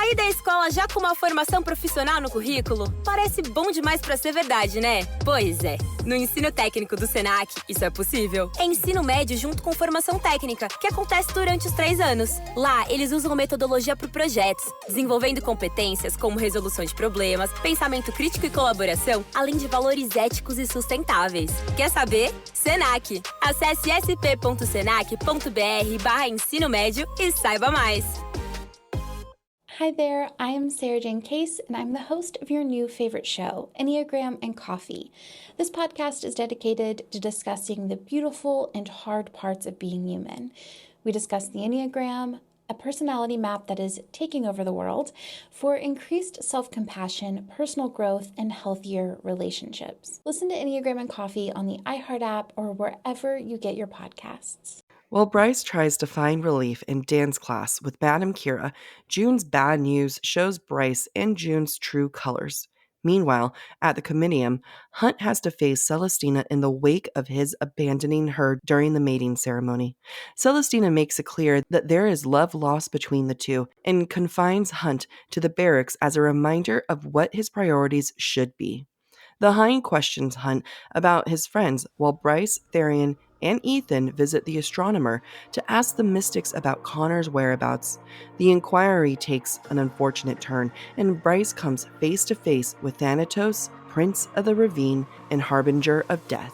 Sair da escola já com uma formação profissional no currículo? Parece bom demais pra ser verdade, né? Pois é. No ensino técnico do Senac, isso é possível. É ensino médio junto com formação técnica, que acontece durante os 3 anos. Lá, eles usam metodologia para projetos, desenvolvendo competências como resolução de problemas, pensamento crítico e colaboração, além de valores éticos e sustentáveis. Quer saber? Senac. Acesse sp.senac.br/ensino médio e saiba mais. Hi there, I am Sarah Jane Case, and I'm the host of your new favorite show, Enneagram and Coffee. This podcast is dedicated to discussing the beautiful and hard parts of being human. We discuss the Enneagram, a personality map that is taking over the world, for increased self-compassion, personal growth, and healthier relationships. Listen to Enneagram and Coffee on the iHeart app or wherever you get your podcasts. While Bryce tries to find relief in dance class with Madame Kyrah, June's bad news shows Bryce and June's true colors. Meanwhile, at the Comitium, Hunt has to face Celestina in the wake of his abandoning her during the mating ceremony. Celestina makes it clear that there is love lost between the two and confines Hunt to the barracks as a reminder of what his priorities should be. The Hind questions Hunt about his friends, while Bryce, Tharion, and Ithan visit the Astronomer to ask the mystics about Connor's whereabouts. The inquiry takes an unfortunate turn, and Bryce comes face to face with Thanatos, Prince of the Ravine and Harbinger of Death.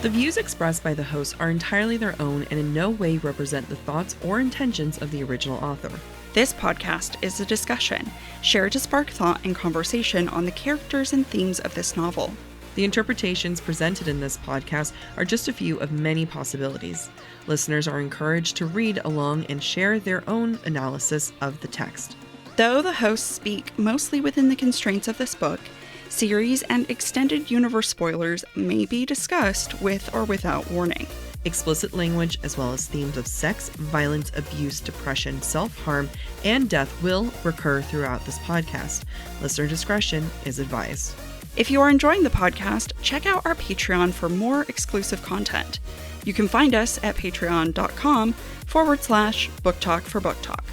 The views expressed by the hosts are entirely their own and in no way represent the thoughts or intentions of the original author. This podcast is a discussion, shared to spark thought and conversation on the characters and themes of this novel. The interpretations presented in this podcast are just a few of many possibilities. Listeners are encouraged to read along and share their own analysis of the text. Though the hosts speak mostly within the constraints of this book, series and extended universe spoilers may be discussed with or without warning. Explicit language, as well as themes of sex, violence, abuse, depression, self-harm, and death will recur throughout this podcast. Listener discretion is advised. If you are enjoying the podcast, check out our Patreon for more exclusive content. You can find us at patreon.com/Book Talk for Book Talk.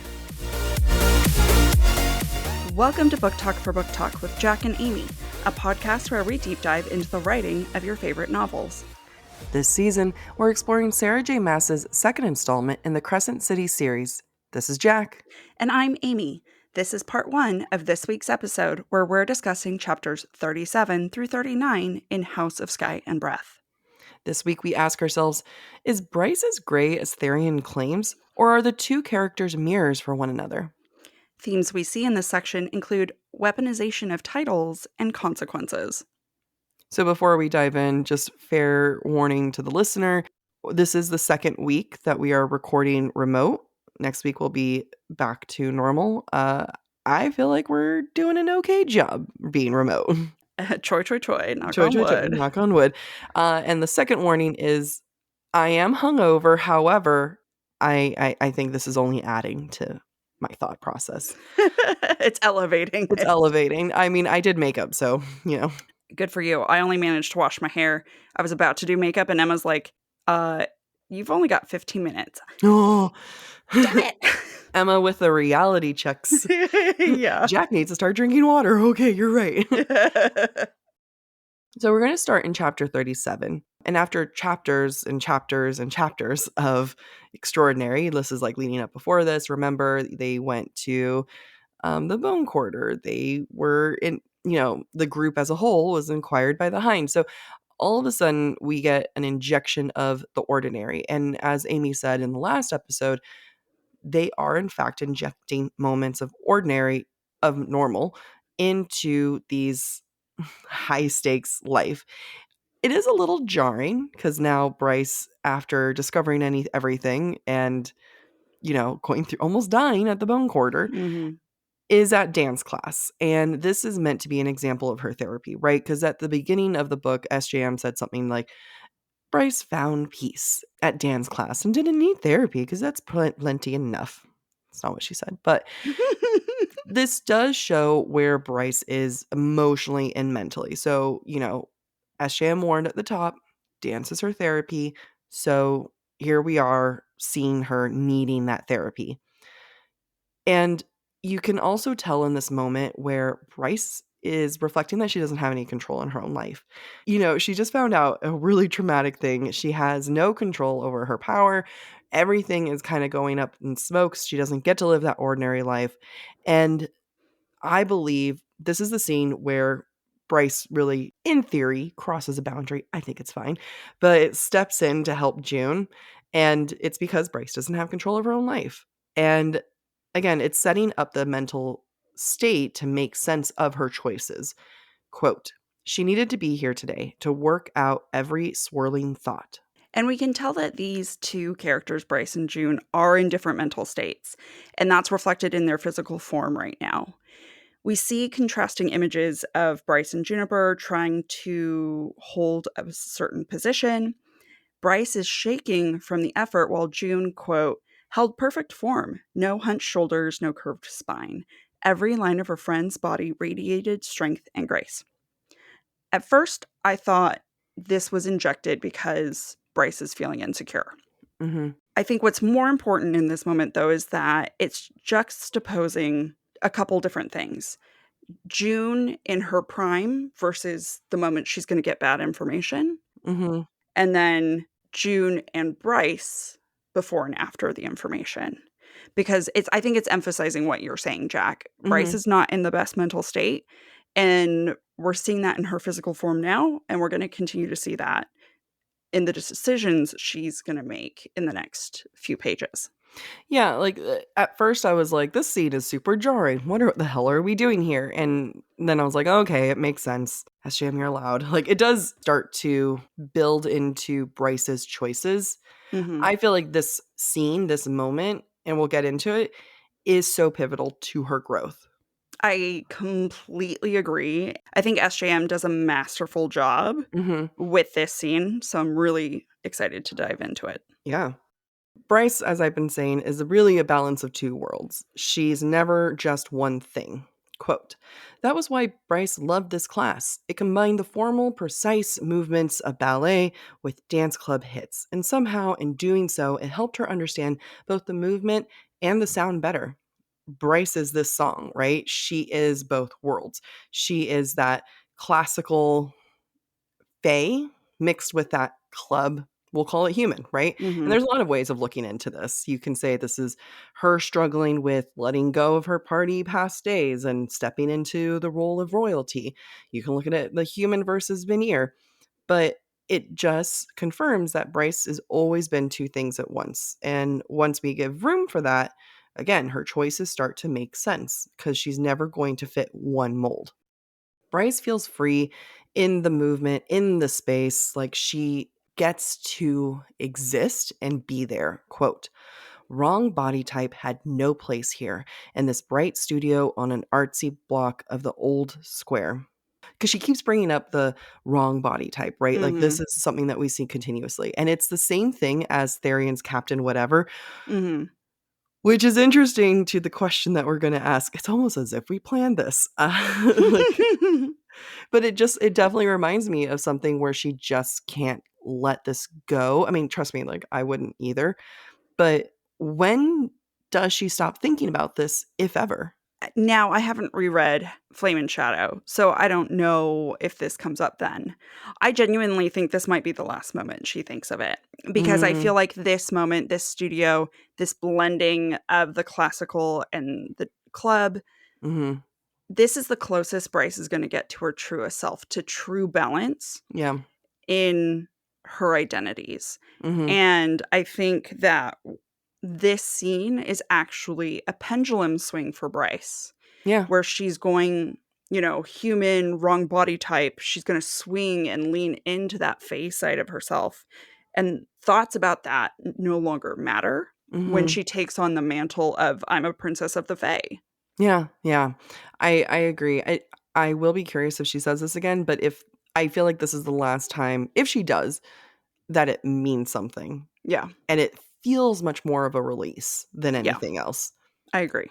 Welcome to Book Talk for Book Talk with Jac and Amy, a podcast where we deep dive into the writing of your favorite novels. This season, we're exploring Sarah J. Maas's second installment in the Crescent City series. This is Jac. And I'm Amy. This is part 1 of this week's episode, where we're discussing chapters 37 through 39 in House of Sky and Breath. This week we ask ourselves, is Bryce as gray as Tharion claims, or are the two characters mirrors for one another? Themes we see in this section include weaponization of titles and consequences. So before we dive in, just fair warning to the listener, this is the second week that we are recording remote. Next week we'll be back to normal. I feel like we're doing an okay job being remote. Troy, knock on wood. Knock on wood. And the second warning is I am hungover. However, I think this is only adding to my thought process. It's elevating. It's elevating. I mean, I did makeup, so, you know. Good for you. I only managed to wash my hair. I was about to do makeup, and Emma's like, you've only got 15 minutes. Oh, damn it. Emma with the reality checks. Yeah. Jac needs to start drinking water. Okay, you're right. So we're going to start in chapter 37. And after chapters and chapters and chapters of extraordinary, this is like leading up before this. Remember, they went to the bone quarter. They were in, the group as a whole was inquired by the Hind. So all of a sudden we get an injection of the ordinary. And as Amy said in the last episode, they are in fact injecting moments of ordinary, of normal, into these high stakes life. It is a little jarring because now Bryce, after discovering everything and, going through almost dying at the bone quarter, is at dance class. And this is meant to be an example of her therapy, right? Because at the beginning of the book, SJM said something like, Bryce found peace at dance class and didn't need therapy because that's plenty enough. It's not what she said, but this does show where Bryce is emotionally and mentally. So, as Sham warned at the top, dance is her therapy. So here we are seeing her needing that therapy. And you can also tell in this moment where Bryce is reflecting that she doesn't have any control in her own life. She just found out a really traumatic thing. She has no control over her power. Everything is kind of going up in smokes. She doesn't get to live that ordinary life. And I believe this is the scene where Bryce really, in theory, crosses a boundary. I think it's fine, but it steps in to help June. And it's because Bryce doesn't have control of her own life. And again, it's setting up the mental state to make sense of her choices. Quote, she needed to be here today to work out every swirling thought. And we can tell that these two characters, Bryce and June, are in different mental states. And that's reflected in their physical form right now. We see contrasting images of Bryce and Juniper trying to hold a certain position. Bryce is shaking from the effort while June, quote, held perfect form, no hunched shoulders, no curved spine. Every line of her friend's body radiated strength and grace. At first, I thought this was injected because Bryce is feeling insecure. Mm-hmm. I think what's more important in this moment, though, is that it's juxtaposing a couple different things. June in her prime versus the moment she's going to get bad information. Mm-hmm. And then June and Bryce before and after the information. Because I think it's emphasizing what you're saying, Jac. Bryce Mm-hmm. is not in the best mental state. And we're seeing that in her physical form now. And we're going to continue to see that in the decisions she's going to make in the next few pages. Yeah, at first I was like, this scene is super jarring. What the hell are we doing here? And then I was like, okay, it makes sense. SJM, you're allowed. It does start to build into Bryce's choices. Mm-hmm. I feel like this scene, this moment, and we'll get into it, is so pivotal to her growth. I completely agree. I think SJM does a masterful job Mm-hmm. with this scene. So I'm really excited to dive into it. Yeah. Bryce, as I've been saying, is really a balance of two worlds. She's never just one thing. Quote, that was why Bryce loved this class. It combined the formal, precise movements of ballet with dance club hits, and somehow in doing so, it helped her understand both the movement and the sound better. Bryce is this song, right? She is both worlds. She is that classical fae mixed with that club, we'll call it human, right? Mm-hmm. And there's a lot of ways of looking into this. You can say this is her struggling with letting go of her party past days and stepping into the role of royalty. You can look at it the human versus veneer, but it just confirms that Bryce has always been two things at once. And once we give room for that, again, her choices start to make sense because she's never going to fit one mold. Bryce feels free in the movement, in the space, like she gets to exist and be there. Quote, wrong body type had no place here in this bright studio on an artsy block of the old square. Because she keeps bringing up the wrong body type, right? Like this Mm-hmm. is something that we see continuously. And it's the same thing as Tharion's Captain Whatever, Mm-hmm. which is interesting to the question that we're going to ask. It's almost as if we planned this. But it definitely reminds me of something where she just can't let this go. I mean, trust me, I wouldn't either. But when does she stop thinking about this, if ever? Now, I haven't reread Flame and Shadow, so I don't know if this comes up then. I genuinely think this might be the last moment she thinks of it, because I feel like this moment, this studio, this blending of the classical and the club, Mm-hmm. this is the closest Bryce is going to get to her truest self, to true balance Yeah. in her identities. Mm-hmm. And I think that this scene is actually a pendulum swing for Bryce, Yeah. where she's going, human, wrong body type. She's going to swing and lean into that face side of herself. And thoughts about that no longer matter when Mm-hmm. she takes on the mantle of, I'm a princess of the Fae. Yeah. Yeah. I agree. I will be curious if she says this again, but if I feel like this is the last time, if she does, that it means something. Yeah. And it feels much more of a release than Yeah. anything else. I agree.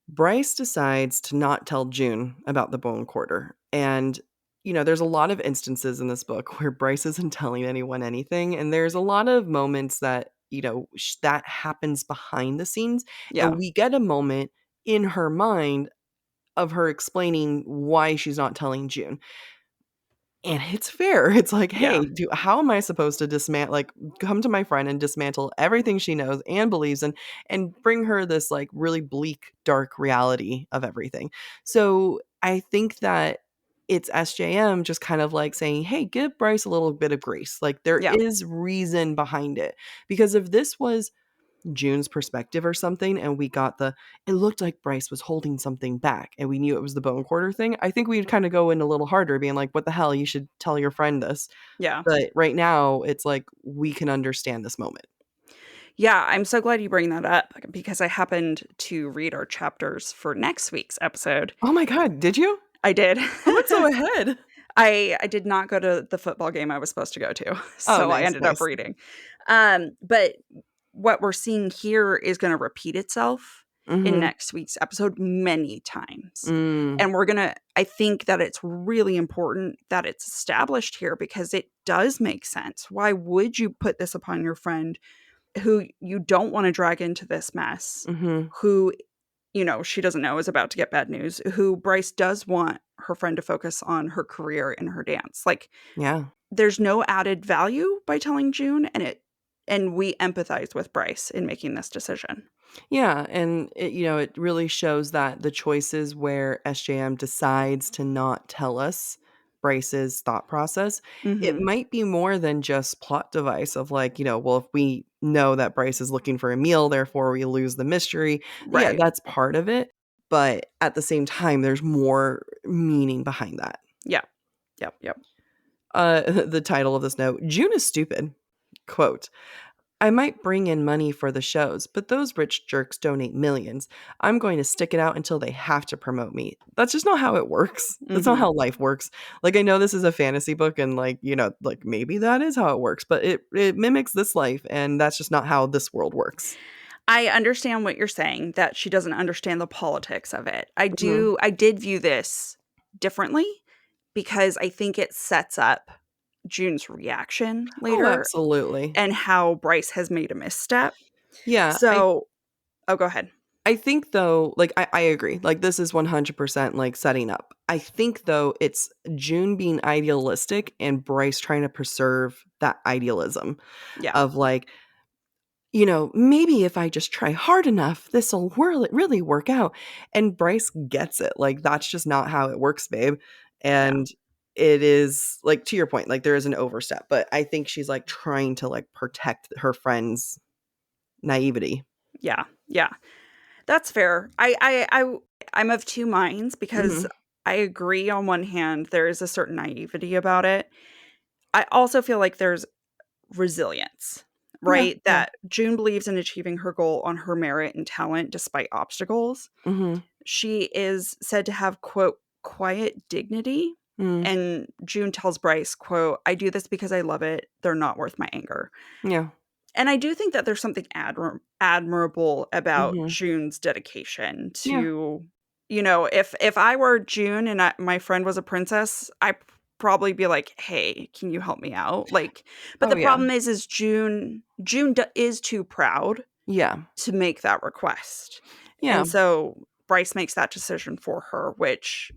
Bryce decides to not tell June about the bone quarter. And, there's a lot of instances in this book where Bryce isn't telling anyone anything. And there's a lot of moments that that happens behind the scenes. Yeah. And we get a moment in her mind of her explaining why she's not telling June. And it's fair. It's like, Yeah. hey, how am I supposed to come to my friend and dismantle everything she knows and believes in and bring her this like really bleak, dark reality of everything? So I think that it's SJM just kind of like saying, hey, give Bryce a little bit of grace. Like there Yeah. is reason behind it. Because if this was June's perspective or something, and we got it looked like Bryce was holding something back and we knew it was the bone quarter thing, I think we'd kind of go in a little harder being like, what the hell, you should tell your friend this. Yeah. But right now it's like we can understand this moment. Yeah, I'm so glad you bring that up because I happened to read our chapters for next week's episode. Oh my god, did you? I did. I went so ahead. I did not go to the football game I was supposed to go to, Oh, so I nice, ended up nice. reading. But what we're seeing here is going to repeat itself in Mhm. next week's episode many times. Mm. And I think that it's really important that it's established here because it does make sense. Why would you put this upon your friend who you don't want to drag into this mess, Mhm. who, she doesn't know is about to get bad news, who Bryce does want her friend to focus on her career and her dance. Like, Yeah. there's no added value by telling June, and we empathize with Bryce in making this decision. Yeah, and it really shows that the choices where SJM decides to not tell us Bryce's thought process, it Mhm. might be more than just plot device of like, well, if we know that Bryce is looking for a meal, therefore we lose the mystery. Yeah, Right. that's part of it, but at the same time, there's more meaning behind that. Yeah. Yep. The title of this note, June is stupid. Quote, I might bring in money for the shows, but those rich jerks donate millions. I'm going to stick it out until they have to promote me. That's just not how it works. That's not Mhm. how life works. Like, I know this is a fantasy book and like, maybe that is how it works, but it mimics this life and that's just not how this world works. I understand what you're saying, that she doesn't understand the politics of it. I Mhm. did view this differently because I think it sets up June's reaction Oh, later absolutely. and how Bryce has made a misstep. Yeah, So, oh, go ahead. I think though, like I agree. Like this is 100% like setting up. I think though it's June being idealistic and Bryce trying to preserve that idealism Yeah. of like, maybe if I just try hard enough, this will really work out. And Bryce gets it. Like, that's just not how it works, babe. Yeah. And it is like, to your point, like there is an overstep, but I think she's like trying to like protect her friend's naivety. Yeah. Yeah. That's fair. I'm of two minds because Hmm. I agree on one hand, there is a certain naivety about it. I also feel like there's resilience, Yeah. right? Yeah. That June believes in achieving her goal on her merit and talent despite obstacles. Hmm. She is said to have, quote, quiet dignity. Mm. And June tells Bryce, quote, I do this because I love it. They're not worth my anger. Yeah. And I do think that there's something admirable about Hmm. June's dedication Yeah. to, if I were June and my friend was a princess, I'd probably be like, hey, can you help me out? Like, but Oh, the yeah. problem is June is too proud Yeah. to make that request. Yeah. And so Bryce makes that decision for her, which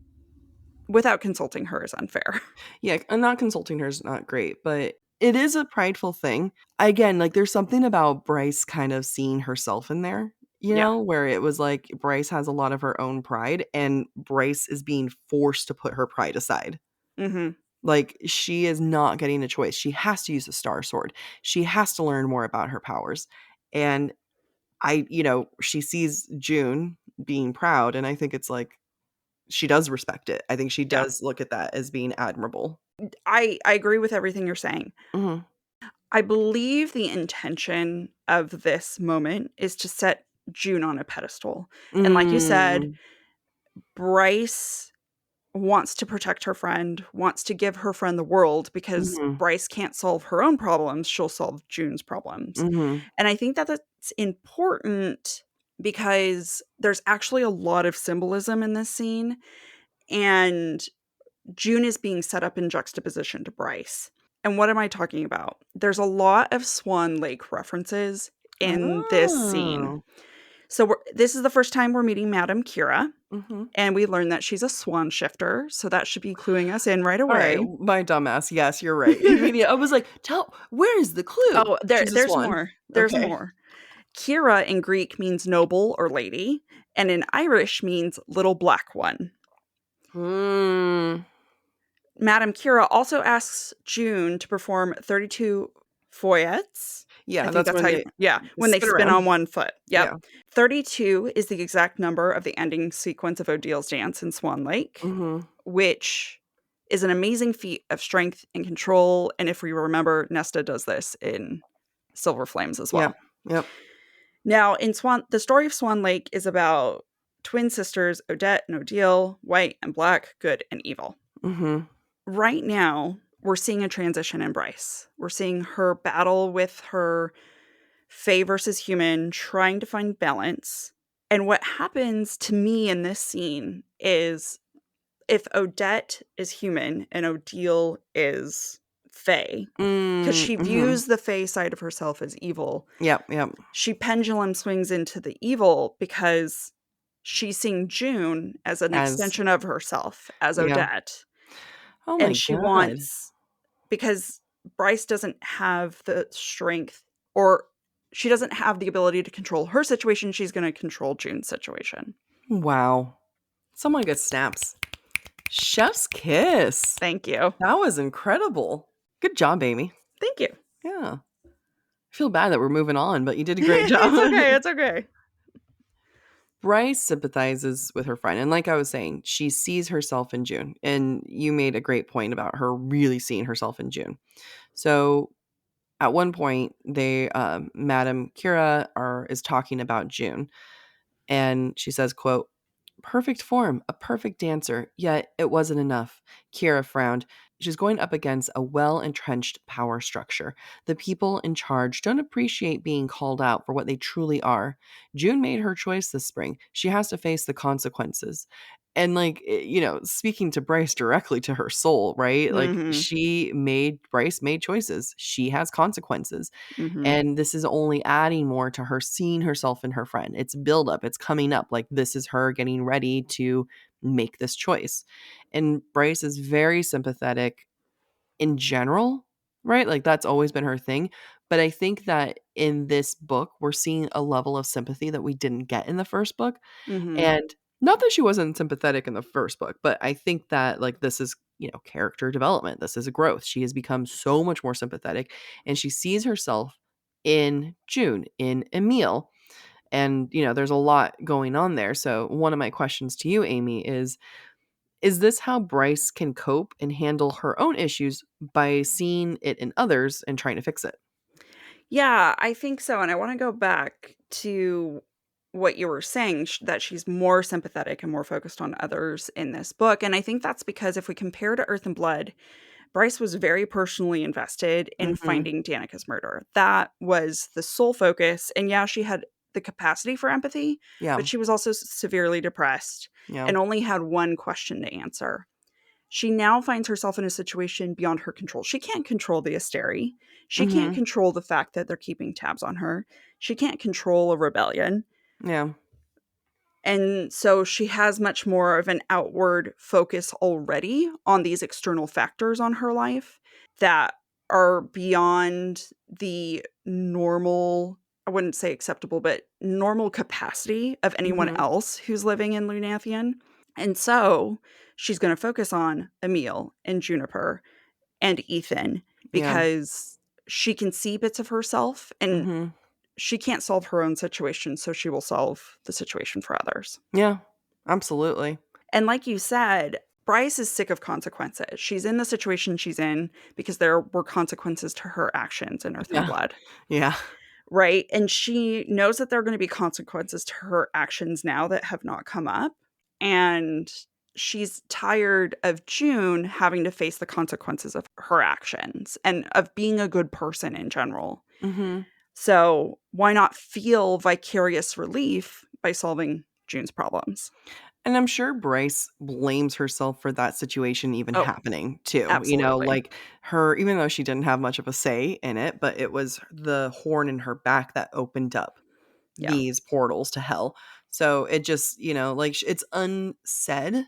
without consulting her is unfair. Yeah. And not consulting her is not great, but it is a prideful thing. Again, like there's something about Bryce kind of seeing herself in there, Yeah. where it was like Bryce has a lot of her own pride and Bryce is being forced to put her pride aside. Mhm. Like she is not getting a choice. She has to use a star sword. She has to learn more about her powers. And she sees June being proud and I think it's like she does respect it. I think she Yeah. does look at that as being admirable. I agree with everything you're saying. Mhm. I believe the intention of this moment is to set June on a pedestal. And like you said, Mm. Bryce wants to protect her friend, wants to give her friend the world because Mhm. Bryce can't solve her own problems. She'll solve June's problems. Mhm. And I think that that's important because there's actually a lot of symbolism in this scene. And June is being set up in juxtaposition to Bryce. And what am I talking about? There's a lot of Swan Lake references in this scene. Oh. So this is the first time we're meeting Madame Kyrah, Mm-hmm. and we learn that she's a swan shifter, so that should be cluing us in right All right, away. my dumbass. Yes, you're right. I was like, where is the clue? Oh, She's a there's swan. more. There's Okay. more. Kyrah in Greek means noble or lady, and in Irish means little black one. Madame Kyrah also asks June to perform 32 fouettes. Yeah, I think that's that's when how they when they spin around. on one foot. Yep. Yeah. 32 is the exact number of the ending sequence of Odil's dance in Swan Lake, Mm-hmm. which is an amazing feat of strength and control. And if we remember, Nesta does this in Silver Flames as well. Yep. Now, the story of Swan Lake is about twin sisters, Odette and Odile, white and black, good and evil. Mm-hmm. Right now, we're seeing a transition in Bryce. We're seeing her battle with her Fae versus human, trying to find balance. And what happens to me in this scene is if Odette is human and Odile is Fae, because she views the Fae side of herself as evil. Yep. She pendulum swings into the evil because she's seeing June as an extension of herself, as Odette. Oh my And she God. wants, because Bryce doesn't have the strength, or she doesn't have the ability to control her situation, she's going to control June's situation. Wow. Someone gets snaps. Chef's kiss. Thank you. That was incredible. Good job, Amy. Thank you. Yeah. I feel bad that we're moving on, but you did a great job. It's okay. Bryce sympathizes with her friend. And like I was saying, she sees herself in June. And you made a great point about her really seeing herself in June. So at one point, Madame Kyrah is talking about June. And she says, quote, "Perfect form, a perfect dancer, yet it wasn't enough." Kyrah frowned. She's going up against a well-entrenched power structure. The people in charge don't appreciate being called out for what they truly are. June made her choice this spring. She has to face the consequences. And speaking to Bryce directly to her soul, right? Bryce made choices. She has consequences. Mm-hmm. And this is only adding more to her seeing herself in her friend. It's build up. It's coming up. Like this is her getting ready to make this choice. And Bryce is very sympathetic in general, right? Like that's always been her thing. But I think that in this book, we're seeing a level of sympathy that we didn't get in the first book. Mm-hmm. And not that she wasn't sympathetic in the first book, but I think that like this is, character development. This is a growth. She has become so much more sympathetic and she sees herself in June, in Emile. And, there's a lot going on there. So one of my questions to you, Amy, is this how Bryce can cope and handle her own issues by seeing it in others and trying to fix it? Yeah, I think so. And I want to go back to what you were saying, that she's more sympathetic and more focused on others in this book. And I think that's because if we compare to Earth and Blood, Bryce was very personally invested in finding Danica's murder. That was the sole focus. And yeah, she had the capacity for empathy, but she was also severely depressed and only had one question to answer. She now finds herself in a situation beyond her control. She can't control the Asteri. She can't control the fact that they're keeping tabs on her. She can't control a rebellion. Yeah. And so she has much more of an outward focus already on these external factors on her life that are beyond the normal, I wouldn't say acceptable, but normal capacity of anyone else who's living in Lunathian. And so she's going to focus on Emile and Juniper and Ithan because she can see bits of herself and she can't solve her own situation, so she will solve the situation for others. Yeah, absolutely. And like you said, Bryce is sick of consequences. She's in the situation she's in because there were consequences to her actions in Earth and Blood. Yeah. Right? And she knows that there are going to be consequences to her actions now that have not come up. And she's tired of June having to face the consequences of her actions and of being a good person in general. So why not feel vicarious relief by solving June's problems? And I'm sure Bryce blames herself for that situation even Oh, happening too. absolutely. Like her, even though she didn't have much of a say in it, but it was the horn in her back that opened up Yeah. these portals to hell. So it just, like it's unsaid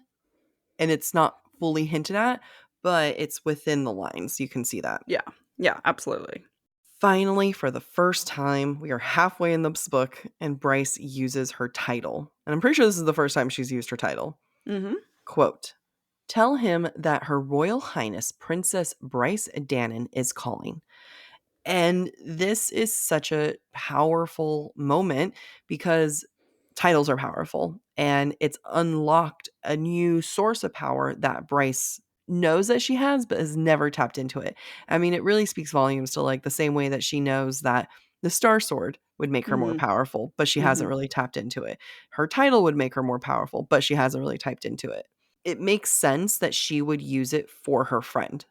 and it's not fully hinted at, but it's within the lines. You can see that. Yeah. Yeah, absolutely. Finally, for the first time, we are halfway in this book, and Bryce uses her title. And I'm pretty sure this is the first time she's used her title. Mm-hmm. Quote, "Tell him that Her Royal Highness Princess Bryce Dannon is calling." And this is such a powerful moment because titles are powerful and it's unlocked a new source of power that Bryce knows that she has but has never tapped into it. I mean, it really speaks volumes to like the same way that she knows that the Star Sword would make her more Mm-hmm. powerful, but she hasn't Mm-hmm. really tapped into it. Her title would make her more powerful, but she hasn't really typed into it. It makes sense that she would use it for her friend,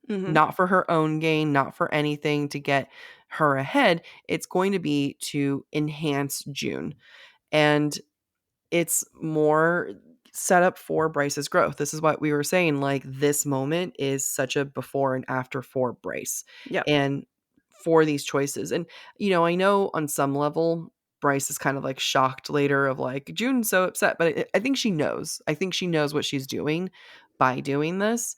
Mm-hmm. not for her own gain, not for anything to get her ahead. It's going to be to enhance June. And it's more set up for Bryce's growth. This is what we were saying. Like, this moment is such a before and after for Bryce Yep. and for these choices. And, I know on some level, Bryce is kind of like shocked later of like, June's so upset, but I think she knows. I think she knows what she's doing by doing this.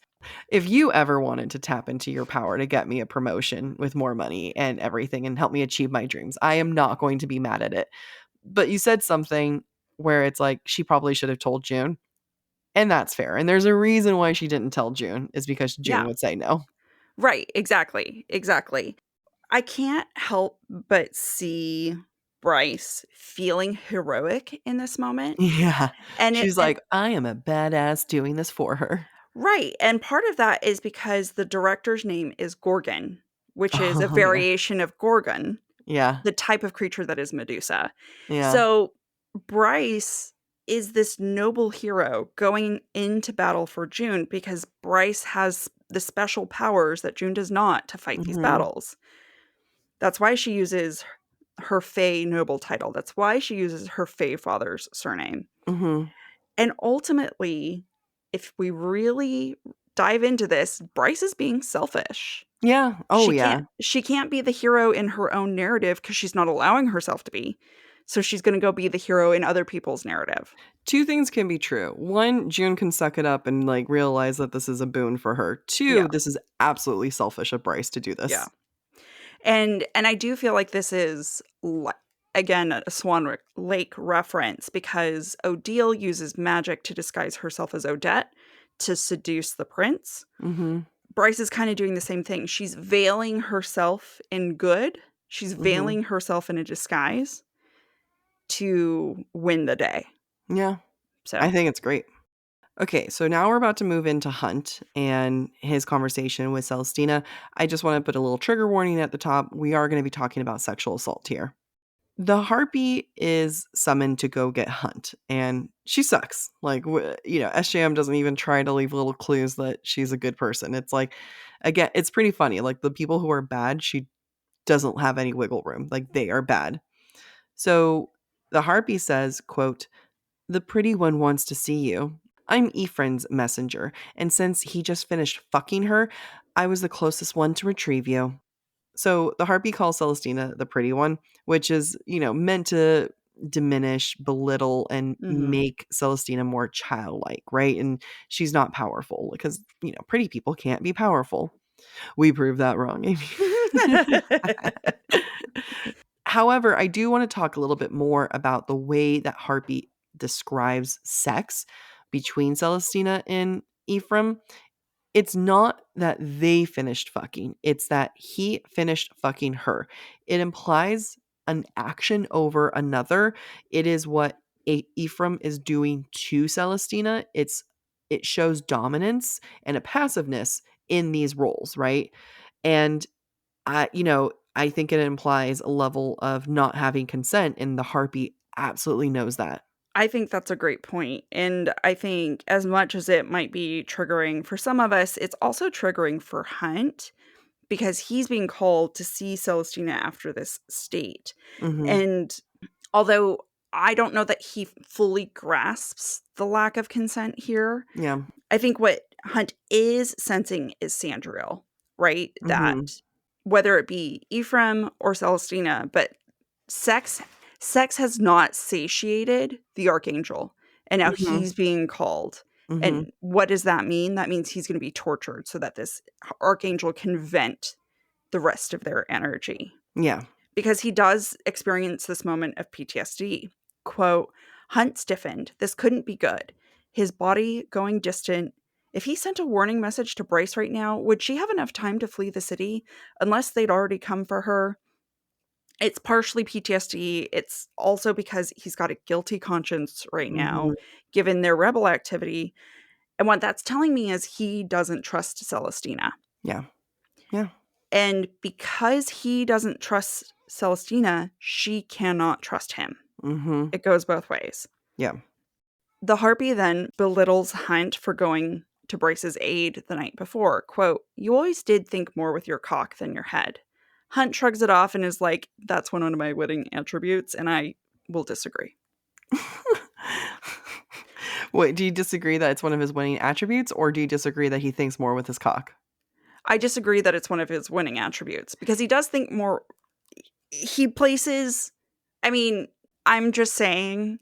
If you ever wanted to tap into your power to get me a promotion with more money and everything and help me achieve my dreams, I am not going to be mad at it. But you said something where it's like she probably should have told June, and that's fair. And there's a reason why she didn't tell June is because June Yeah. would say no. Right. Exactly. Exactly. I can't help but see Bryce feeling heroic in this moment. Yeah. And She's like, I am a badass doing this for her. right. And part of that is because the director's name is Gorgon, which is a Oh, yeah. variation of Gorgon, Yeah. the type of creature that is Medusa. Yeah. So Bryce is this noble hero going into battle for June because Bryce has the special powers that June does not to fight these Hmm. battles. That's why she uses her Fey noble title. That's why she uses her Fey father's surname. Hmm. And ultimately, if we really dive into this, Bryce is being selfish. Yeah. Oh, yeah. She can't be the hero in her own narrative because she's not allowing herself to be. So she's going to go be the hero in other people's narrative. Two things can be true. One, June can suck it up and like realize that this is a boon for her. Yeah. Two, this is absolutely selfish of Bryce to do Yeah. this. And I do feel like this is again a Swan Lake reference because Odile uses magic to disguise herself as Odette to seduce the prince. Mm-hmm. Bryce is kind of doing the same thing. She's veiling herself in good. She's Mm-hmm. veiling herself in a disguise to win the day. Yeah. So, I think it's great. Okay, so now we're about to move into Hunt and his conversation with Celestina. I just want to put a little trigger warning at the top. We are going to be talking about sexual assault here. The Harpy is summoned to go get Hunt, and she sucks. Like, SJM doesn't even try to leave little clues that she's a good person. It's like, again, it's pretty funny. Like, the people who are bad, she doesn't have any wiggle room. Like, they are bad. So the Harpy says, quote, "The pretty one wants to see you. I'm Ephraim's messenger, and since he just finished fucking her, I was the closest one to retrieve you." So the Harpy calls Celestina the pretty one, which is, meant to diminish, belittle, and make Celestina more childlike, right? And she's not powerful because, pretty people can't be powerful. We proved that wrong, Amy. However, I do want to talk a little bit more about the way that Harpy describes sex between Celestina and Ephraim. It's not that they finished fucking, it's that he finished fucking her. It implies an action over another. It is what Ephraim is doing to Celestina. It shows dominance and a passiveness in these roles, right? And I think it implies a level of not having consent, and the Harpy absolutely knows that. I think that's a great point. And I think as much as it might be triggering for some of us, it's also triggering for Hunt because he's being called to see Celestina after this state. Mhm. And although I don't know that he fully grasps the lack of consent here. Yeah. I think what Hunt is sensing is Sandriel, right? That Mhm. whether it be Ephraim or Celestina, but sex has not satiated the Archangel, and now Mhm. he's being called. Mhm. And what does that mean? That means he's going to be tortured so that this Archangel can vent the rest of their energy. Yeah. Because he does experience this moment of PTSD. Quote, Hunt stiffened. This couldn't be good. His body going distant. If he sent a warning message to Bryce right now, would she have enough time to flee the city unless they'd already come for her? It's partially PTSD. It's also because he's got a guilty conscience right now, Mhm. given their rebel activity. And what that's telling me is he doesn't trust Celestina. Yeah. Yeah. And because he doesn't trust Celestina, she cannot trust him. Mhm. It goes both ways. Yeah. The Harpy then belittles Hunt for going to Bryce's aid the night before. Quote, you always did think more with your cock than your head. Hunt shrugs it off and is like, that's one of my winning attributes, and I will disagree. Wait, do you disagree that it's one of his winning attributes, or do you disagree that he thinks more with his cock? I disagree that it's one of his winning attributes because he does think more. He places, I mean, I'm just saying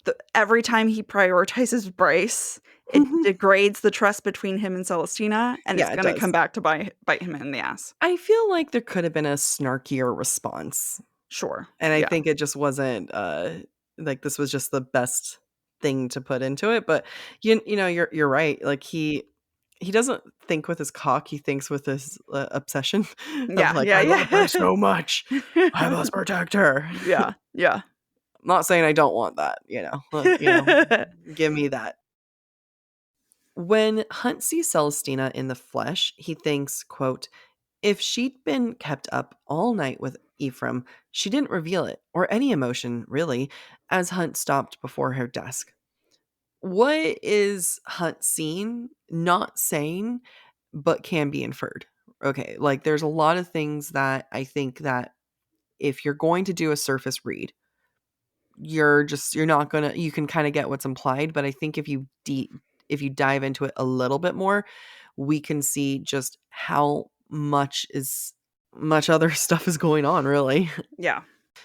that every time he prioritizes Bryce, it degrades the trust between him and Celestina, and it's Yeah, it going to come does. back to bite him in the ass. I feel like there could have been a snarkier response. Sure. And I Yeah. think it just wasn't like this was just the best thing to put into it. But you know, you're right. Like he doesn't think with his cock, he thinks with his obsession of Yeah. like, Yeah. I love her Yeah. so much. I must protect her. Yeah. Yeah. I'm not saying I don't want that, give me that. When Hunt sees Celestina in the flesh, he thinks, quote, if she'd been kept up all night with Ephraim, she didn't reveal it, or any emotion, really, as Hunt stopped before her desk. What is Hunt seeing, not saying, but can be inferred? Okay, like there's a lot of things that I think that if you're going to do a surface read, you're not gonna, you can kind of get what's implied, but I think if you dive into it a little bit more, we can see just how much other stuff is going on, really. Yeah.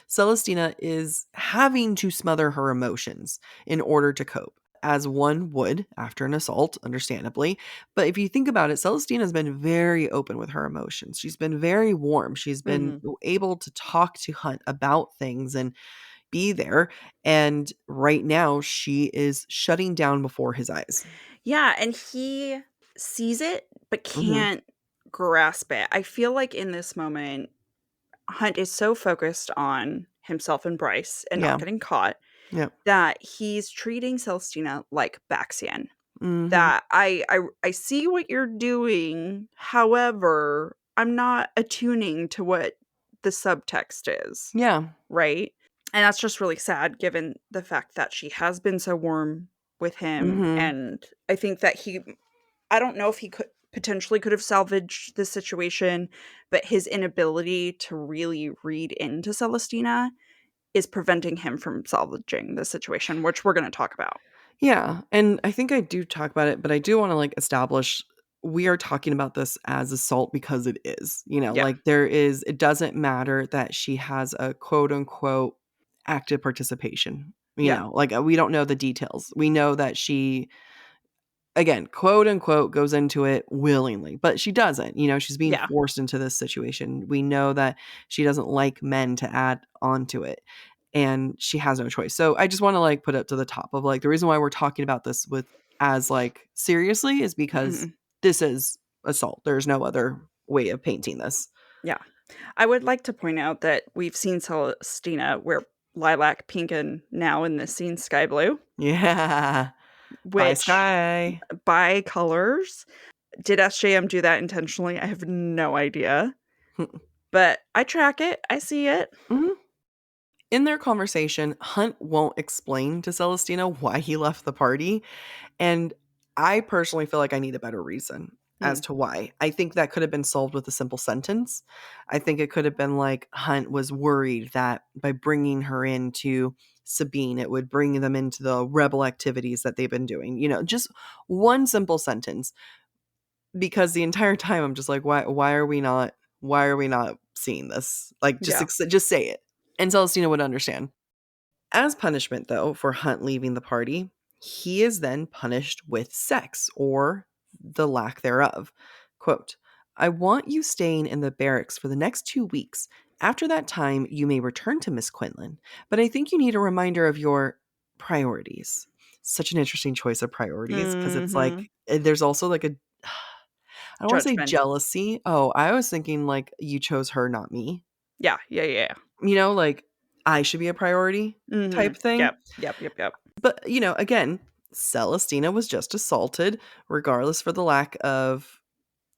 Celestina is having to smother her emotions in order to cope, as one would after an assault, understandably. But if you think about it, Celestina has been very open with her emotions. She's been very warm. She's been Mhm. able to talk to Hunt about things and be there. And right now, she is shutting down before his eyes. Yeah. And he sees it, but Mhm. can't grasp it. I feel like in this moment, Hunt is so focused on himself and Bryce and not Yeah. getting caught Yeah. that he's treating Celestina like Baxian. Mhm. That I see what you're doing. However, I'm not attuning to what the subtext is, Yeah. right? And that's just really sad given the fact that she has been so warm with him. Mhm. And I think that I don't know if he could have salvaged the situation, but his inability to really read into Celestina is preventing him from salvaging the situation, which we're going to talk about. Yeah, and I think I do talk about it, but I do wanna, like, establish we are talking about this as assault because it is, Yeah. like, it doesn't matter that she has a quote, unquote, "active participation," Yeah. like, we don't know the details. We know that she, again, quote, unquote, "goes into it willingly," but she doesn't, she's being Yeah. forced into this situation. We know that she doesn't like men to add onto it, and she has no choice. So I just wanna, like, put it to the top of, like, the reason why we're talking about this like, seriously is because Mhm. this is assault. There's no other way of painting this. Yeah. I would like to point out that we've seen Celestina wear lilac, pink, and now in this scene, sky blue, Yeah. Bye, which Sky. by colors. Did SJM do that intentionally? I have no idea. But I track it. I see it. Mhm. In their conversation, Hunt won't explain to Celestina why he left the party, and I personally feel like I need a better reason as Mm. to why. I think that could have been solved with a simple sentence. I think it could have been like Hunt was worried that by bringing her in to Sabine. It would bring them into the rebel activities that they've been doing. Just one simple sentence. Because the entire time I'm just like, why are we not seeing this? Like, just say it. And Celestina would understand. As punishment, though, for Hunt leaving the party, he is then punished with sex, or the lack thereof. Quote, I want you staying in the barracks for the next 2 weeks. After that time, you may return to Miss Quinlan, but I think you need a reminder of your priorities. Such an interesting choice of priorities, because it's like, there's also like a, I don't want to say Judgment. jealousy. Oh, I was thinking like you chose her, not me. Yeah. Like I should be a priority type thing. Yep. But, again, Celestina was just assaulted, regardless for the lack of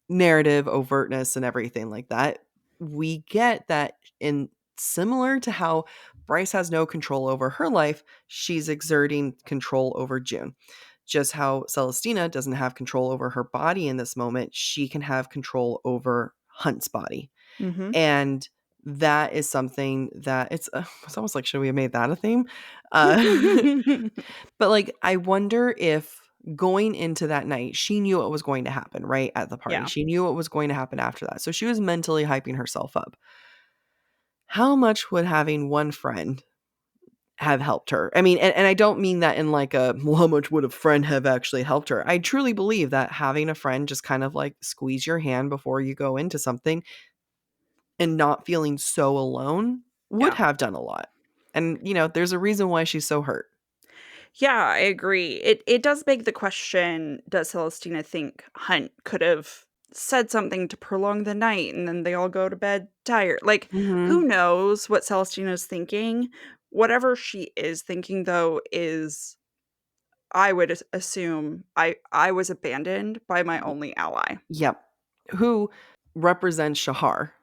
narrative, overtness, and everything like that. We get that in similar to how Bryce has no control over her life, she's exerting control over June. Just how Celestina doesn't have control over her body in this moment, she can have control over Hunt's body. And that is something that it's almost like, should we have made that a theme? But like, I wonder if going into that night, she knew what was going to happen, right? At the party. Yeah. She knew what was going to happen after that. So she was mentally hyping herself up. How much would having one friend have helped her? I mean, and I don't mean that in like well, how much would a friend have actually helped her? I truly believe that having a friend just kind of like squeeze your hand before you go into something and not feeling so alone would have done a lot. And, there's a reason why she's so hurt. Yeah, I agree. It does beg the question, does Celestina think Hunt could have said something to prolong the night and then they all go to bed tired? Like, who knows what Celestina's thinking? Whatever she is thinking, though, is, I would assume, I was abandoned by my only ally. Yep. Who represents Shahar.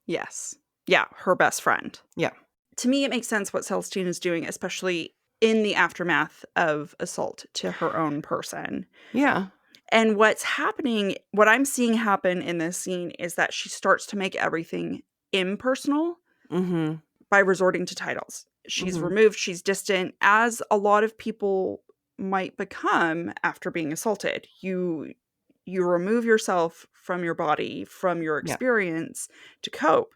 Yes. Yeah, her best friend. Yeah. To me, it makes sense what Celestina is doing, especially in the aftermath of assault to her own person. Yeah. And what I'm seeing happen in this scene is that she starts to make everything impersonal by resorting to titles. She's removed, she's distant, as a lot of people might become after being assaulted. You remove yourself from your body, from your experience to cope.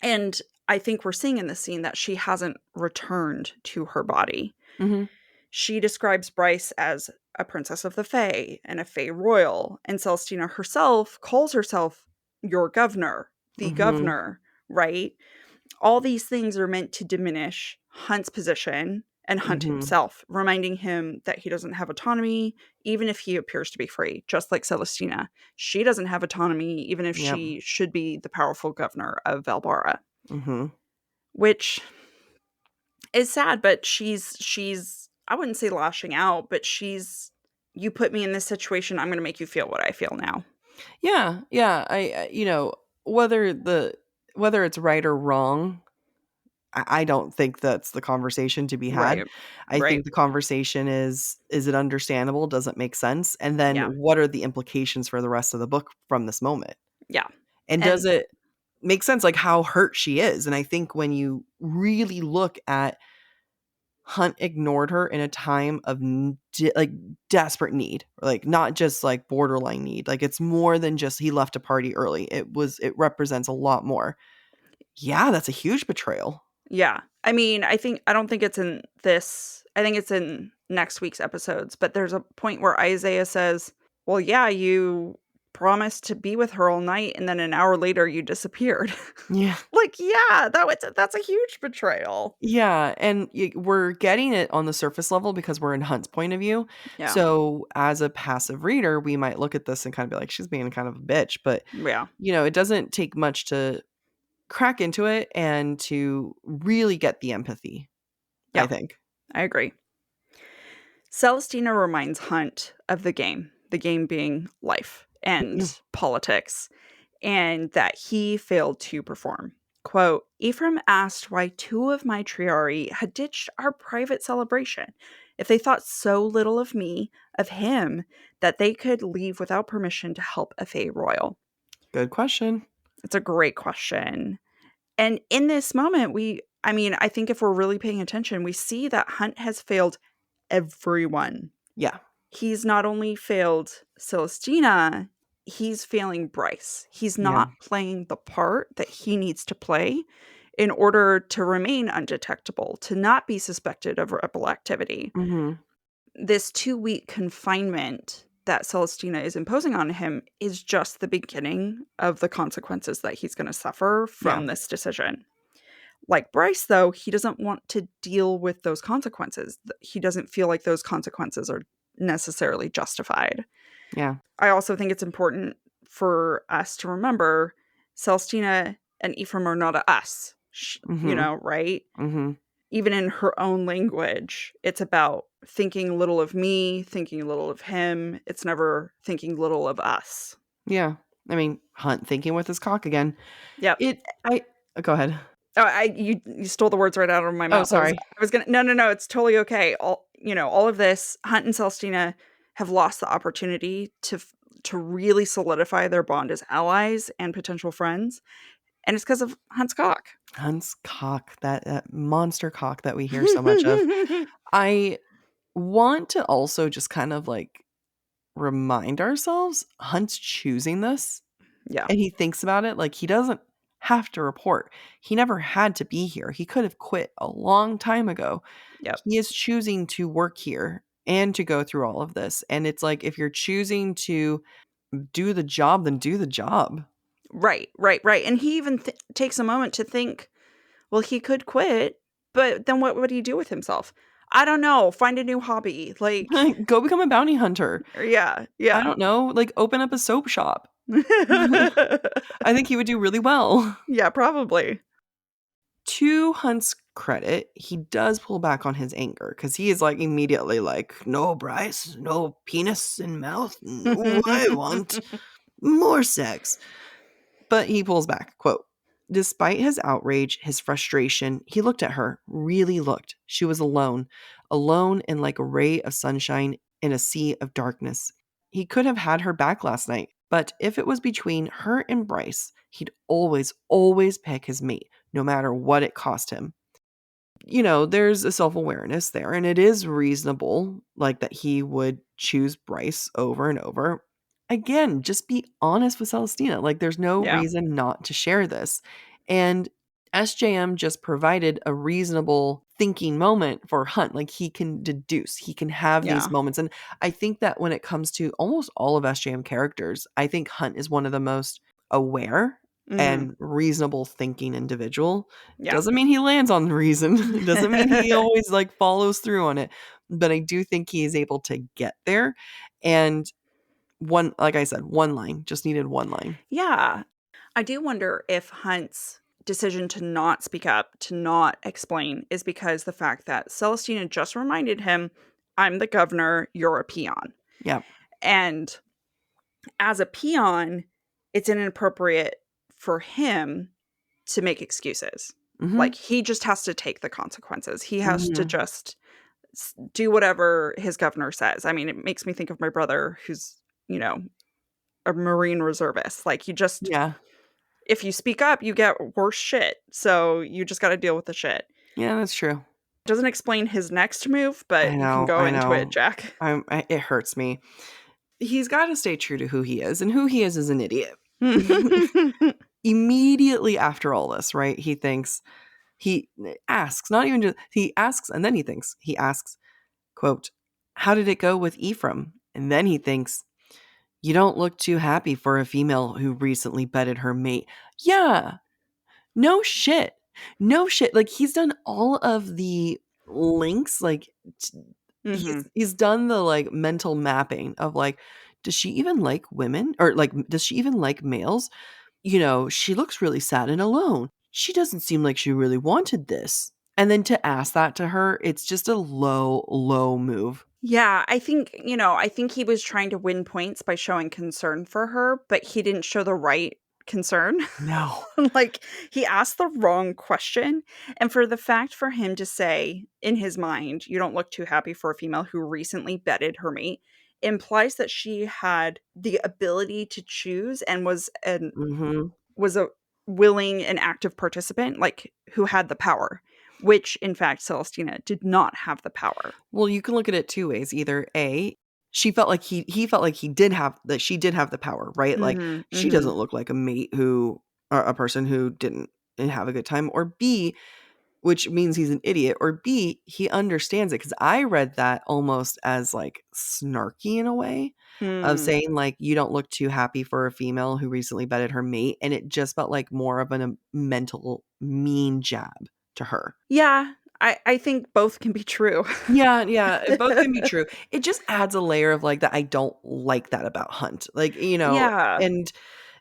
And I think we're seeing in this scene that she hasn't returned to her body. She describes Bryce as a princess of the Fae and a Fae royal, and Celestina herself calls herself your governor, the governor, right? All these things are meant to diminish Hunt's position and Hunt himself, reminding him that he doesn't have autonomy, even if he appears to be free, just like Celestina. She doesn't have autonomy, even if she should be the powerful governor of Valbara. Which is sad, but she's I wouldn't say lashing out, but you put me in this situation, I'm going to make you feel what I feel now. Yeah. I whether it's right or wrong, I don't think that's the conversation to be had. Right. I think the conversation is it understandable? Does it make sense? And then Yeah. what are the implications for the rest of the book from this moment? Yeah. And does it make sense, like how hurt she is? And I think when you really look at Hunt ignored her in a time of desperate need, like not just like borderline need. Like it's more than just he left a party early. It represents a lot more. Yeah, that's a huge betrayal. Yeah. I mean, I don't think it's in this. I think it's in next week's episodes, but there's a point where Isaiah says, well, yeah, you promised to be with her all night and then an hour later you disappeared. Yeah. Like, yeah, that's a huge betrayal. Yeah, and we're getting it on the surface level because we're in Hunt's point of view. Yeah. So as a passive reader, we might look at this and kind of be like, she's being kind of a bitch. But, Yeah. It doesn't take much to crack into it and to really get the empathy, I think. I agree. Celestina reminds Hunt of the game being life and politics, and that he failed to perform. Quote, Ephraim asked why 2 of my triarii had ditched our private celebration, if they thought so little of me, of him, that they could leave without permission to help a Fae royal. Good question. It's a great question. And in this moment, we I mean, I think if we're really paying attention, we see that Hunt has failed everyone. Yeah. He's not only failed Celestina, he's failing Bryce. He's Yeah. not playing the part that he needs to play in order to remain undetectable, to not be suspected of rebel activity. Mm-hmm. This 2-week confinement that Celestina is imposing on him is just the beginning of the consequences that he's going to suffer from this decision. Like Bryce, though, he doesn't want to deal with those consequences. He doesn't feel like those consequences are necessarily justified. Yeah. I also think it's important for us to remember Celestina and Ephraim are not a us, Mm-hmm. Right? Mm-hmm. Even in her own language, it's about thinking little of me, thinking little of him. It's never thinking little of us. Yeah. I mean, Hunt thinking with his cock again. Yep. Go ahead. Oh, you stole the words right out of my mouth. Sorry. I was gonna. No. It's totally okay. All of this. Hunt and Celestina have lost the opportunity to really solidify their bond as allies and potential friends, and it's because of Hunt's cock. Hunt's cock, that monster cock that we hear so much of. I want to also just kind of like remind ourselves Hunt's choosing this. Yeah. And he thinks about it like he doesn't have to report. He never had to be here. He could have quit a long time ago. Yep. He is choosing to work here and to go through all of this. And it's like, if you're choosing to do the job, then do the job. Right. And he even takes a moment to think, well, he could quit, but then what would he do with himself? I don't know. Find a new hobby. Like, Go become a bounty hunter. Yeah. I don't know. Like, open up a soap shop. I think he would do really well. Yeah, probably. To Hunt's credit, he does pull back on his anger because he is like immediately like, no, Bryce, no penis in mouth. No, I want more sex. But he pulls back, quote, despite his outrage, his frustration, he looked at her, really looked. She was alone and like a ray of sunshine in a sea of darkness. He could have had her back last night, but if it was between her and Bryce, he'd always pick his mate, no matter what it cost him. There's a self-awareness there, and it is reasonable, like that he would choose Bryce over and over. Again, just be honest with Celestina. Like, there's no reason not to share this. And SJM just provided a reasonable thinking moment for Hunt. Like, he can deduce, he can have these moments. And I think that when it comes to almost all of SJM characters, I think Hunt is one of the most aware and reasonable thinking individual. Doesn't mean he lands on the reason. Doesn't mean he always like follows through on it. But I do think he is able to get there. And like I said, one line, just needed one line. Yeah. I do wonder if Hunt's decision to not speak up, to not explain, is because the fact that Celestina just reminded him, I'm the governor, you're a peon. Yeah. And as a peon, it's inappropriate for him to make excuses. Mm-hmm. Like, he just has to take the consequences. He has to just do whatever his governor says. I mean, it makes me think of my brother who's, a Marine reservist. Like, you just, if you speak up, you get worse shit. So you just got to deal with the shit. Yeah, that's true. Doesn't explain his next move, but you can go into it, Jack. It hurts me. He's got to stay true to who he is, and who he is an idiot. Immediately after all this, right? He asks, and then he asks, quote, how did it go with Ephraim? And then he thinks, you don't look too happy for a female who recently bedded her mate. Yeah. No shit. Like, he's done all of the links. Like, he's done the like mental mapping of like, does she even like women? Or like, does she even like males? She looks really sad and alone. She doesn't seem like she really wanted this. And then to ask that to her, it's just a low move. Yeah, I think he was trying to win points by showing concern for her, but he didn't show the right concern. No. Like, he asked the wrong question. And for the fact for him to say, in his mind, you don't look too happy for a female who recently bedded her mate, implies that she had the ability to choose and was a willing and active participant, like, who had the power. which in fact Celestina did not have the power. Well, you can look at it two ways. Either A, she felt like he felt like she did have the power, right? Like she doesn't look like a mate who or a person who didn't have a good time. Or B, which means he's an idiot, or B, he understands it. Because I read that almost as like snarky in a way of saying like, you don't look too happy for a female who recently bedded her mate. And it just felt like more of a mental mean jab to her. Yeah, I think both can be true. Yeah, both can be true. It just adds a layer of like that I don't like that about Hunt. Like, Yeah. and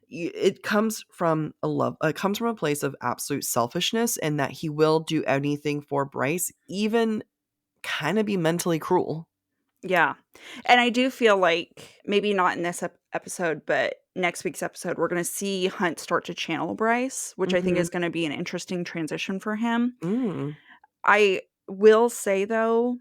it comes from it comes from a place of absolute selfishness, and that he will do anything for Bryce, even kind of be mentally cruel. Yeah. And I do feel like maybe not in this episode, but next week's episode, we're going to see Hunt start to channel Bryce, which I think is going to be an interesting transition for him. Mm. I will say, though,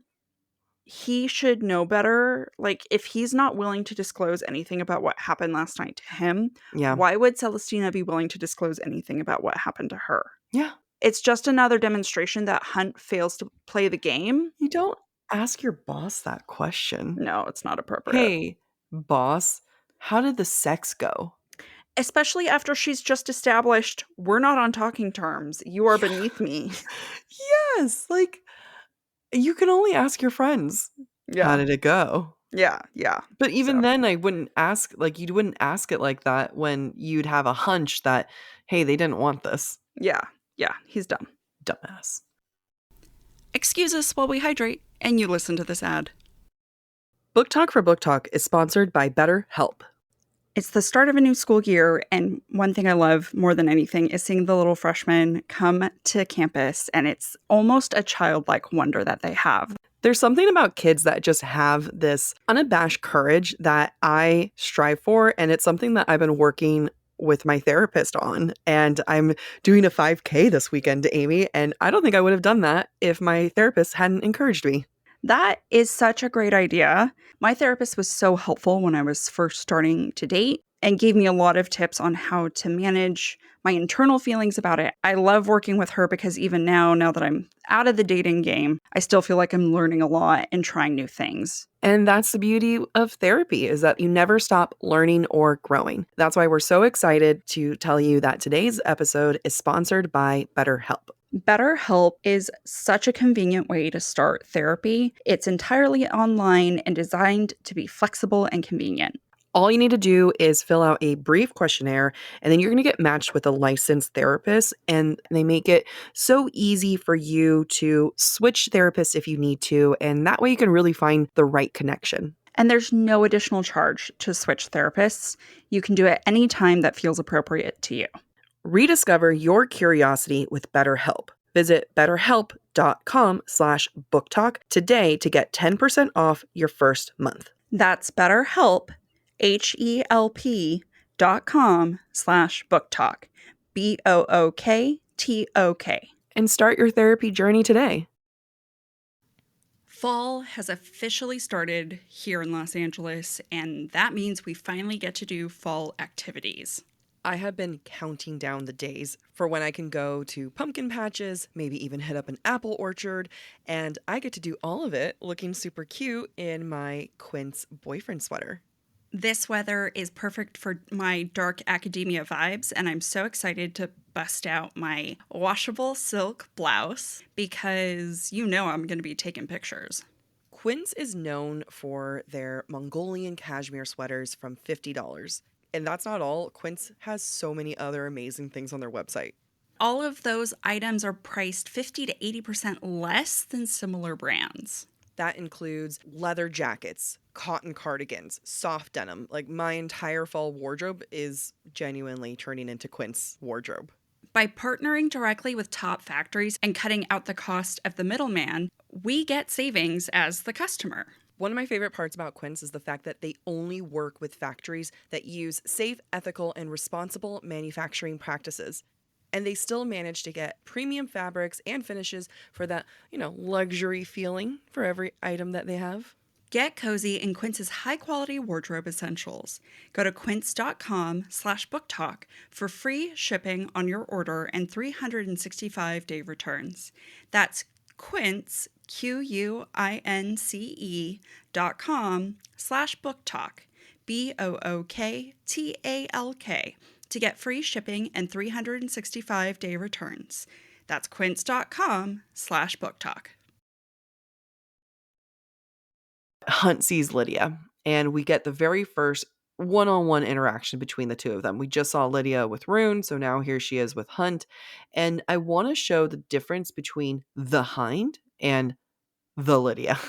he should know better. Like, if he's not willing to disclose anything about what happened last night to him, Yeah. why would Celestina be willing to disclose anything about what happened to her? Yeah. It's just another demonstration that Hunt fails to play the game. You don't ask your boss that question. No, it's not appropriate. Hey, boss, how did the sex go? Especially after she's just established, we're not on talking terms. You are beneath me. Yes, like, you can only ask your friends. Yeah. How did it go? Yeah. But even then, I wouldn't ask, like, you wouldn't ask it like that when you'd have a hunch that, hey, they didn't want this. Yeah, he's dumb. Dumbass. Excuse us while we hydrate, and you listen to this ad. Book Talk for Book Talk is sponsored by BetterHelp. It's the start of a new school year, and one thing I love more than anything is seeing the little freshmen come to campus, and it's almost a childlike wonder that they have. There's something about kids that just have this unabashed courage that I strive for, and it's something that I've been working with my therapist on. And I'm doing a 5K this weekend, Amy, and I don't think I would have done that if my therapist hadn't encouraged me. That is such a great idea. My therapist was so helpful when I was first starting to date and gave me a lot of tips on how to manage my internal feelings about it. I love working with her because even now that I'm out of the dating game, I still feel like I'm learning a lot and trying new things. And that's the beauty of therapy, is that you never stop learning or growing. That's why we're so excited to tell you that today's episode is sponsored by BetterHelp. BetterHelp is such a convenient way to start therapy. It's entirely online and designed to be flexible and convenient. All you need to do is fill out a brief questionnaire, and then you're going to get matched with a licensed therapist. And they make it so easy for you to switch therapists if you need to. And that way you can really find the right connection. And there's no additional charge to switch therapists. You can do it any time that feels appropriate to you. Rediscover your curiosity with BetterHelp. Visit betterhelp.com/booktalk today to get 10% off your first month. That's BetterHelp, HELP.com/booktalk. BOOKTOK. And start your therapy journey today. Fall has officially started here in Los Angeles, and that means we finally get to do fall activities. I have been counting down the days for when I can go to pumpkin patches, maybe even hit up an apple orchard, and I get to do all of it looking super cute in my Quince boyfriend sweater. This weather is perfect for my dark academia vibes, and I'm so excited to bust out my washable silk blouse because I'm going to be taking pictures. Quince is known for their Mongolian cashmere sweaters from $50. And that's not all. Quince has so many other amazing things on their website. All of those items are priced 50 to 80% less than similar brands. That includes leather jackets, cotton cardigans, soft denim. Like, my entire fall wardrobe is genuinely turning into Quince wardrobe. By partnering directly with top factories and cutting out the cost of the middleman, we get savings as the customer. One of my favorite parts about Quince is the fact that they only work with factories that use safe, ethical, and responsible manufacturing practices. And they still manage to get premium fabrics and finishes for that, luxury feeling for every item that they have. Get cozy in Quince's high-quality wardrobe essentials. Go to quince.com/booktalk for free shipping on your order and 365-day returns. That's Quince, QUINCE.com/booktalk, BOOKTALK, to get free shipping and 365-day returns. That's quince.com/booktalk. Hunt sees Lydia, and we get the very first one-on-one interaction between the two of them. We just saw Lydia with Rune, so now here she is with Hunt. And I want to show the difference between the Hind and the Lydia.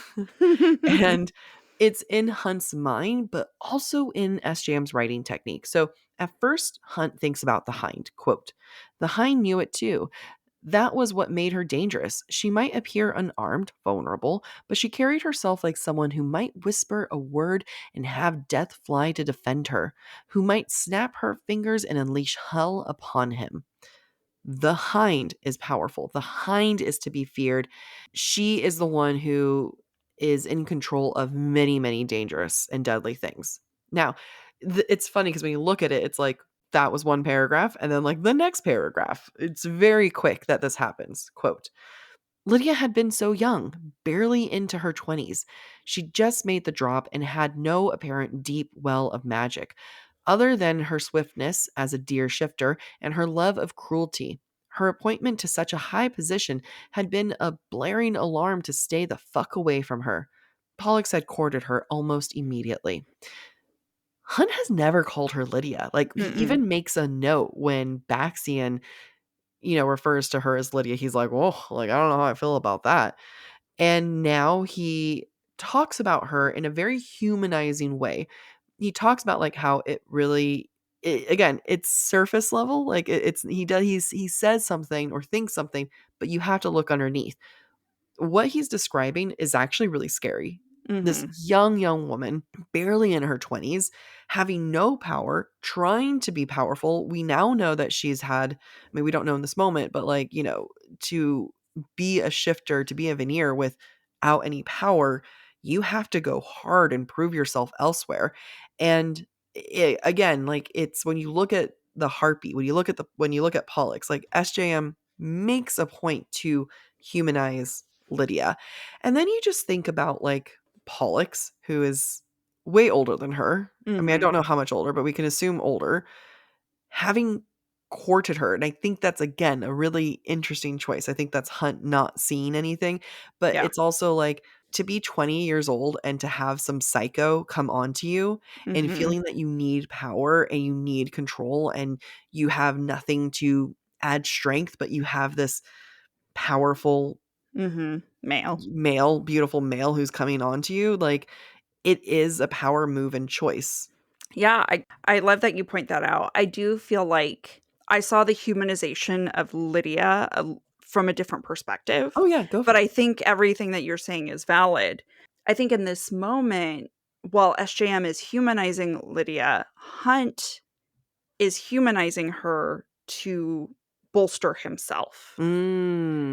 And it's in Hunt's mind, but also in SJM's writing technique. So at first, Hunt thinks about the Hind. Quote, "The Hind knew it too. That was what made her dangerous. She might appear unarmed, vulnerable, but she carried herself like someone who might whisper a word and have death fly to defend her, who might snap her fingers and unleash hell upon him. The Hind is powerful. The Hind is to be feared. She is the one who is in control of many, many dangerous and deadly things." Now, it's funny because when you look at it, it's like that was one paragraph, and then like the next paragraph, it's very quick that this happens. Quote, "Lydia had been so young, barely into her 20s. She just made the drop and had no apparent deep well of magic, other than her swiftness as a deer shifter and her love of cruelty. Her appointment to such a high position had been a blaring alarm to stay the fuck away from her. Pollux had courted her almost immediately." Hunt has never called her Lydia. Like, he Mm-mm. even makes a note when Baxian, refers to her as Lydia. He's like, "Oh, like, I don't know how I feel about that." And now he talks about her in a very humanizing way. He talks about like how it really again, it's surface level. Like it's he says something or thinks something, but you have to look underneath. What he's describing is actually really scary. This Mm-hmm. young woman, barely in her 20s, having no power, trying to be powerful. We now know that she's had, I mean, we don't know in this moment, but like, to be a shifter, to be a veneer without any power, you have to go hard and prove yourself elsewhere. And again, like it's when you look at the heartbeat, when you look at Pollux, like SJM makes a point to humanize Lydia. And then you just think about like Pollux, who is way older than her. I mean, I Mm-hmm. don't know how much older, but we can assume older, having courted her. And I think that's, again, a really interesting choice. I think that's Hunt not seeing anything, but Yeah. it's also like to be 20 years old and to have some psycho come onto you and Mm-hmm. feeling that you need power and you need control and you have nothing to add strength, but you have this powerful Mm-hmm. Male. beautiful male who's coming on to you, like, it is a power move and choice. Yeah, I love that you point that out. I do feel like I saw the humanization of Lydia from a different perspective, Oh, yeah, go but for it. I think everything that you're saying is valid. I think in this moment, while SJM is humanizing Lydia, Hunt is humanizing her to bolster himself.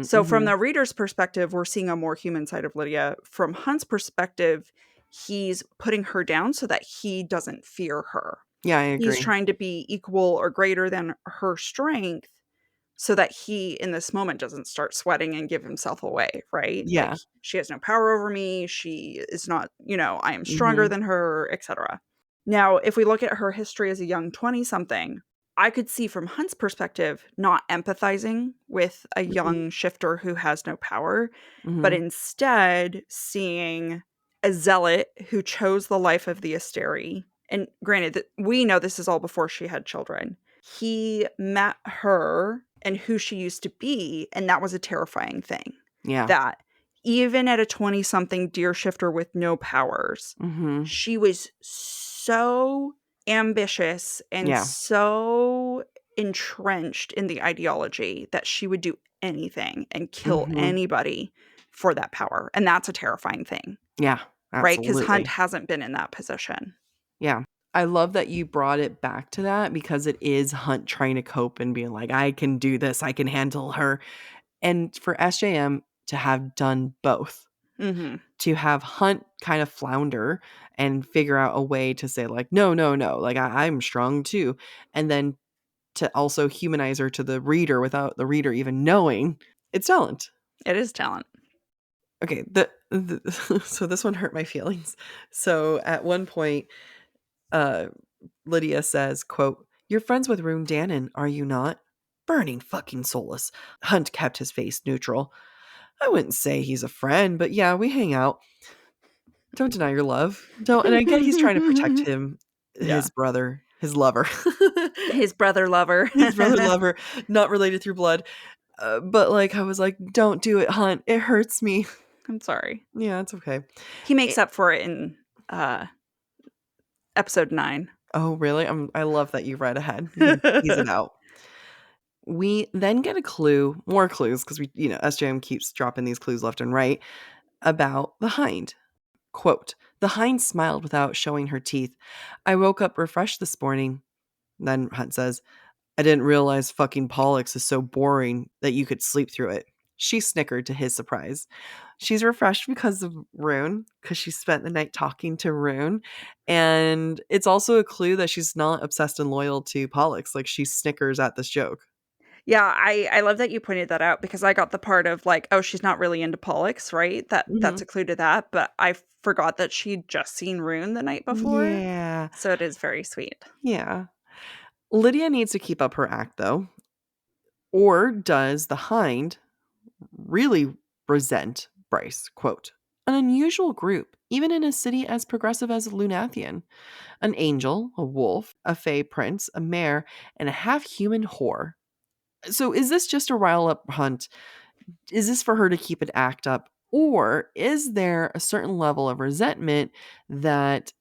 So from Mhm. the reader's perspective, we're seeing a more human side of Lydia. From Hunt's perspective, he's putting her down so that he doesn't fear her. Yeah, I He's agree. trying to be equal or greater than her strength so that he, in this moment, doesn't start sweating and give himself away, right? Like, Yeah. she has no power over me. She is not, I am stronger Mhm. than her, etc. Now, if we look at her history as a young 20 something, I could see from Hunt's perspective not empathizing with a Mhm. young shifter who has no power, but Mhm. instead seeing a zealot who chose the life of the Asteri. And granted, that we know this is all before she had children. He met her and who she used to be, and that was a terrifying thing. Yeah. That even at a 20 something deer shifter with no powers, Mhm. she was so ambitious and Yeah. so entrenched in the ideology that she would do anything and kill Mhm. anybody for that power. And that's a terrifying thing, Yeah, right? Because Hunt absolutely. hasn't been in that position. Yeah. I love that you brought it back to that because it is Hunt trying to cope and being like, "I can do this. I can handle her." And for SJM to have done both to have Hunt kind of flounder and figure out a way to say like, no, like I'm strong too. And then to also humanize her to the reader without the reader even knowing. It's talent. It is talent. Okay, so this one hurt my feelings. So at one point, Lydia says, quote, "You're friends with Rune Dannon, are you not?" Burning fucking soulless. Hunt kept his face neutral. "I wouldn't say he's a friend, but yeah, we hang out. Don't deny your love. Don't." And I get he's trying to protect him, his brother, his lover. His brother lover. His brother lover, not related through blood. But like, I was like, don't do it, Hunt. It hurts me. I'm sorry. Yeah, it's okay. He makes up for it in episode 9. Oh, really? I love that you read ahead. You can tease it out. We then get a clue, more clues, because SJM keeps dropping these clues left and right about the Hind. Quote, "The Hind smiled without showing her teeth. I woke up refreshed this morning." Then Hunt says, "I didn't realize fucking Pollux is so boring that you could sleep through it." She snickered to his surprise. She's refreshed because of Rune, because she spent the night talking to Rune. And it's also a clue that she's not obsessed and loyal to Pollux. Like, she snickers at this joke. Yeah, I love that you pointed that out, because I got the part of like, oh, she's not really into Pollux, right? That's a clue to that, but I forgot that she'd just seen Rune the night before. Yeah. So it is very sweet. Yeah. Lydia needs to keep up her act, though. Or does the Hind really resent Bryce? Quote, "An unusual group, even in a city as progressive as Lunathian. An angel, a wolf, a fey prince, a mare, and a half-human whore." So is this just a rile up Hunt? Is this for her to keep an act up? Or is there a certain level of resentment that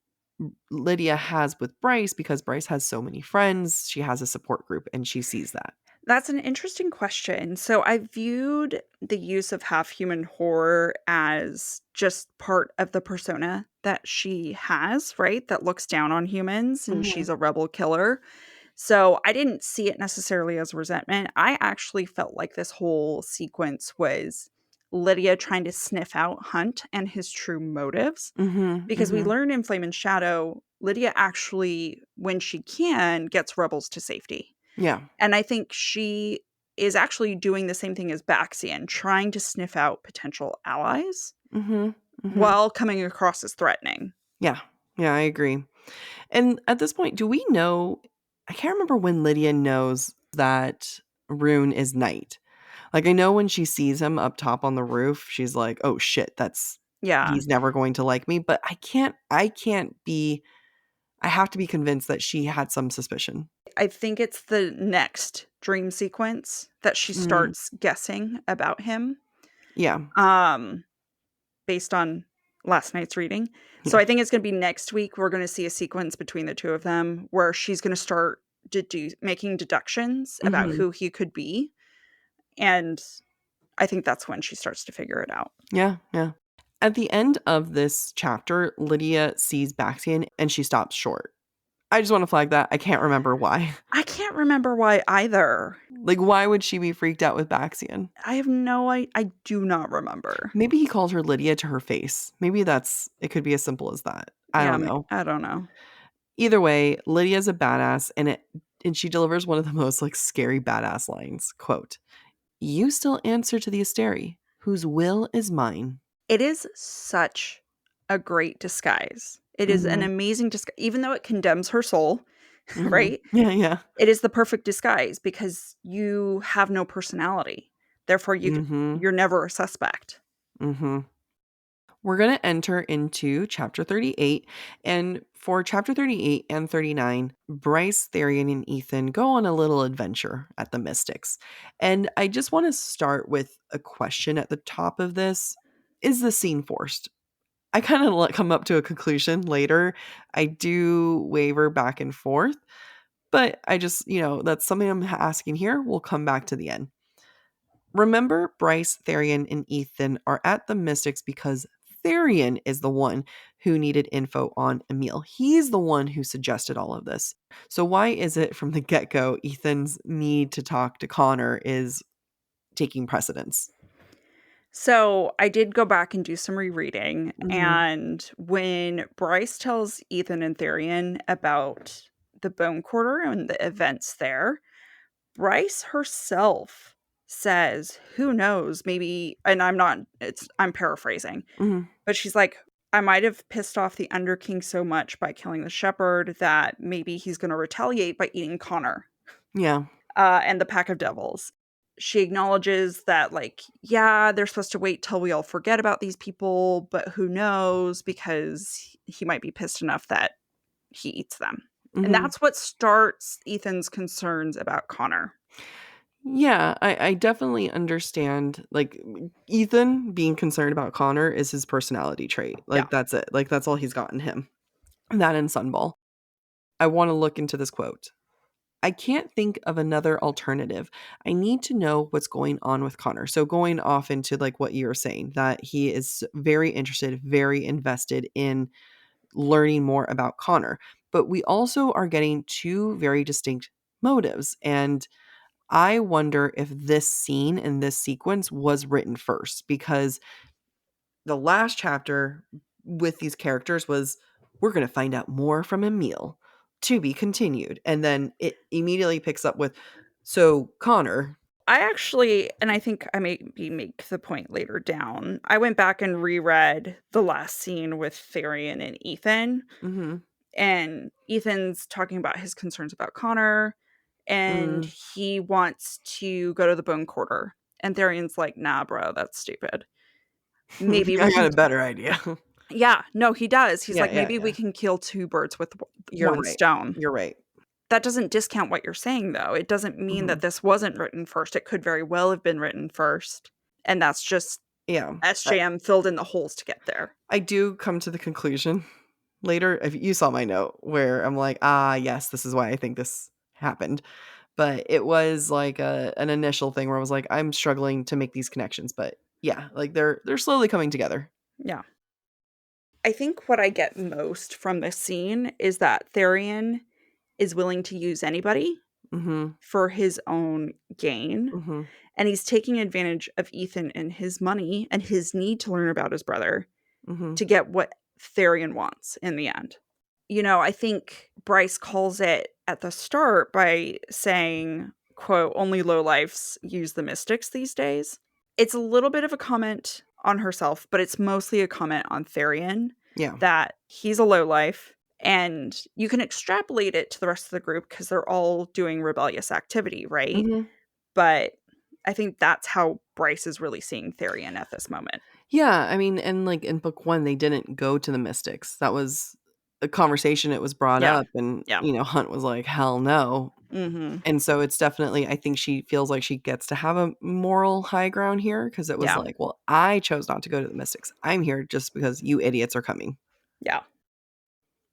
Lydia has with Bryce because Bryce has so many friends? She has a support group and she sees that. That's an interesting question. So I viewed the use of half-human horror as just part of the persona that she has, right? That looks down on humans, and she's a rebel killer. So I didn't see it necessarily as resentment. I actually felt like this whole sequence was Lydia trying to sniff out Hunt and his true motives. Because we learn in Flame and Shadow, Lydia actually, when she can, gets rebels to safety. Yeah. And I think she is actually doing the same thing as Baxian, trying to sniff out potential allies while coming across as threatening. Yeah. Yeah, I agree. And at this point, do we know? I can't remember when Lydia knows that Rune is Knight. Like, I know when she sees him up top on the roof, she's like, "Oh shit, he's never going to like me." But I have to be convinced that she had some suspicion. I think it's the next dream sequence that she starts guessing about him. Yeah. Based on last night's reading. Yeah. So I think it's going to be next week. We're going to see a sequence between the two of them where she's going to start making deductions about who he could be. And I think that's when she starts to figure it out. Yeah, yeah. At the end of this chapter, Lydia sees Baxian and she stops short. I just want to flag that. I can't remember why. I can't remember why either. Like, why would she be freaked out with Baxian? I have no idea. I do not remember. Maybe he called her Lydia to her face. Maybe it could be as simple as that. I don't know. I don't know. Either way, Lydia's a badass, and she delivers one of the most like scary badass lines. Quote, "You still answer to the Asteri, whose will is mine." It is such a great disguise. It is an amazing disguise, even though it condemns her soul, right? Yeah, yeah. It is the perfect disguise because you have no personality. Therefore, you're never a suspect. We're going to enter into chapter 38. And for chapter 38 and 39, Bryce, Tharion, and Ithan go on a little adventure at the Mystics. And I just want to start with a question at the top of this. Is the scene forced? I kind of come up to a conclusion later. I do waver back and forth, but I just, that's something I'm asking here. We'll come back to the end. Remember, Bryce, Tharion, and Ithan are at the Mystics because Tharion is the one who needed info on Emil. He's the one who suggested all of this. So why is it from the get-go Ethan's need to talk to Connor is taking precedence? So I did go back and do some rereading. Mhm. And when Bryce tells Ithan and Tharion about the Bone Quarter and the events there, Bryce herself says, who knows, maybe, and I'm paraphrasing, Mhm. but she's like, I might have pissed off the Underking so much by killing the shepherd that maybe he's going to retaliate by eating Connor Yeah. and the Pack of Devils. She acknowledges that, like, yeah, they're supposed to wait till we all forget about these people, but who knows, because he might be pissed enough that he eats them. And Mhm. that's what starts Ethan's concerns about Connor. Yeah, I definitely understand, like, Ethan being concerned about Connor is his personality trait. Yeah. Like, that's it. Like, that's all he's got in him. That and Sunball. I wanna look into this quote. "I can't think of another alternative. I need to know what's going on with Connor." So going off into, like, what you're saying, that he is very interested, very invested in learning more about Connor. But we also are getting two very distinct motives, and I wonder if this scene and this sequence was written first, because the last chapter with these characters was, we're going to find out more from Emil, to be continued. And then it immediately picks up with, so Connor. I actually, and I think I maybe make the point later down, I went back and reread the last scene with Tharion and Ethan. Mhm. And Ethan's talking about his concerns about Connor, and Mm. he wants to go to the Bone Quarter. And Tharion's like, nah, bro, that's stupid. Maybe we I got can. a better idea. Yeah, no, he does. He's Yeah, like, yeah, maybe we yeah. can kill two birds with You're one right. stone. You're right. That doesn't discount what you're saying, though. It doesn't mean that Mhm. this wasn't written first. It could very well have been written first. And that's just Yeah. SJM filled in the holes to get there. I do come to the conclusion later, if you saw my note where I'm like, ah, yes, this is why I think this happened. But it was like an initial thing where I was like, I'm struggling to make these connections. But yeah, like they're slowly coming together. Yeah. I think what I get most from this scene is that Tharion is willing to use anybody Mhm. for his own gain. Mhm. And he's taking advantage of Ethan and his money and his need to learn about his brother Mhm. to get what Tharion wants in the end. You know, I think Bryce calls it at the start by saying, quote, only lowlifes use the mystics these days. It's a little bit of a comment on herself, but it's mostly a comment on Tharion Yeah. that he's a lowlife. And you can extrapolate it to the rest of the group because they're all doing rebellious activity, right? Mhm. But I think that's how Bryce is really seeing Tharion at this moment. Yeah, I mean, and like in book 1 they didn't go to the mystics. That was a conversation, it was brought Yeah. up, and Yeah. Hunt was like, "Hell no." Mhm. And so it's definitely, I think she feels like she gets to have a moral high ground here, because it was Yeah. like, well, I chose not to go to the mystics. I'm here just because you idiots are coming. Yeah.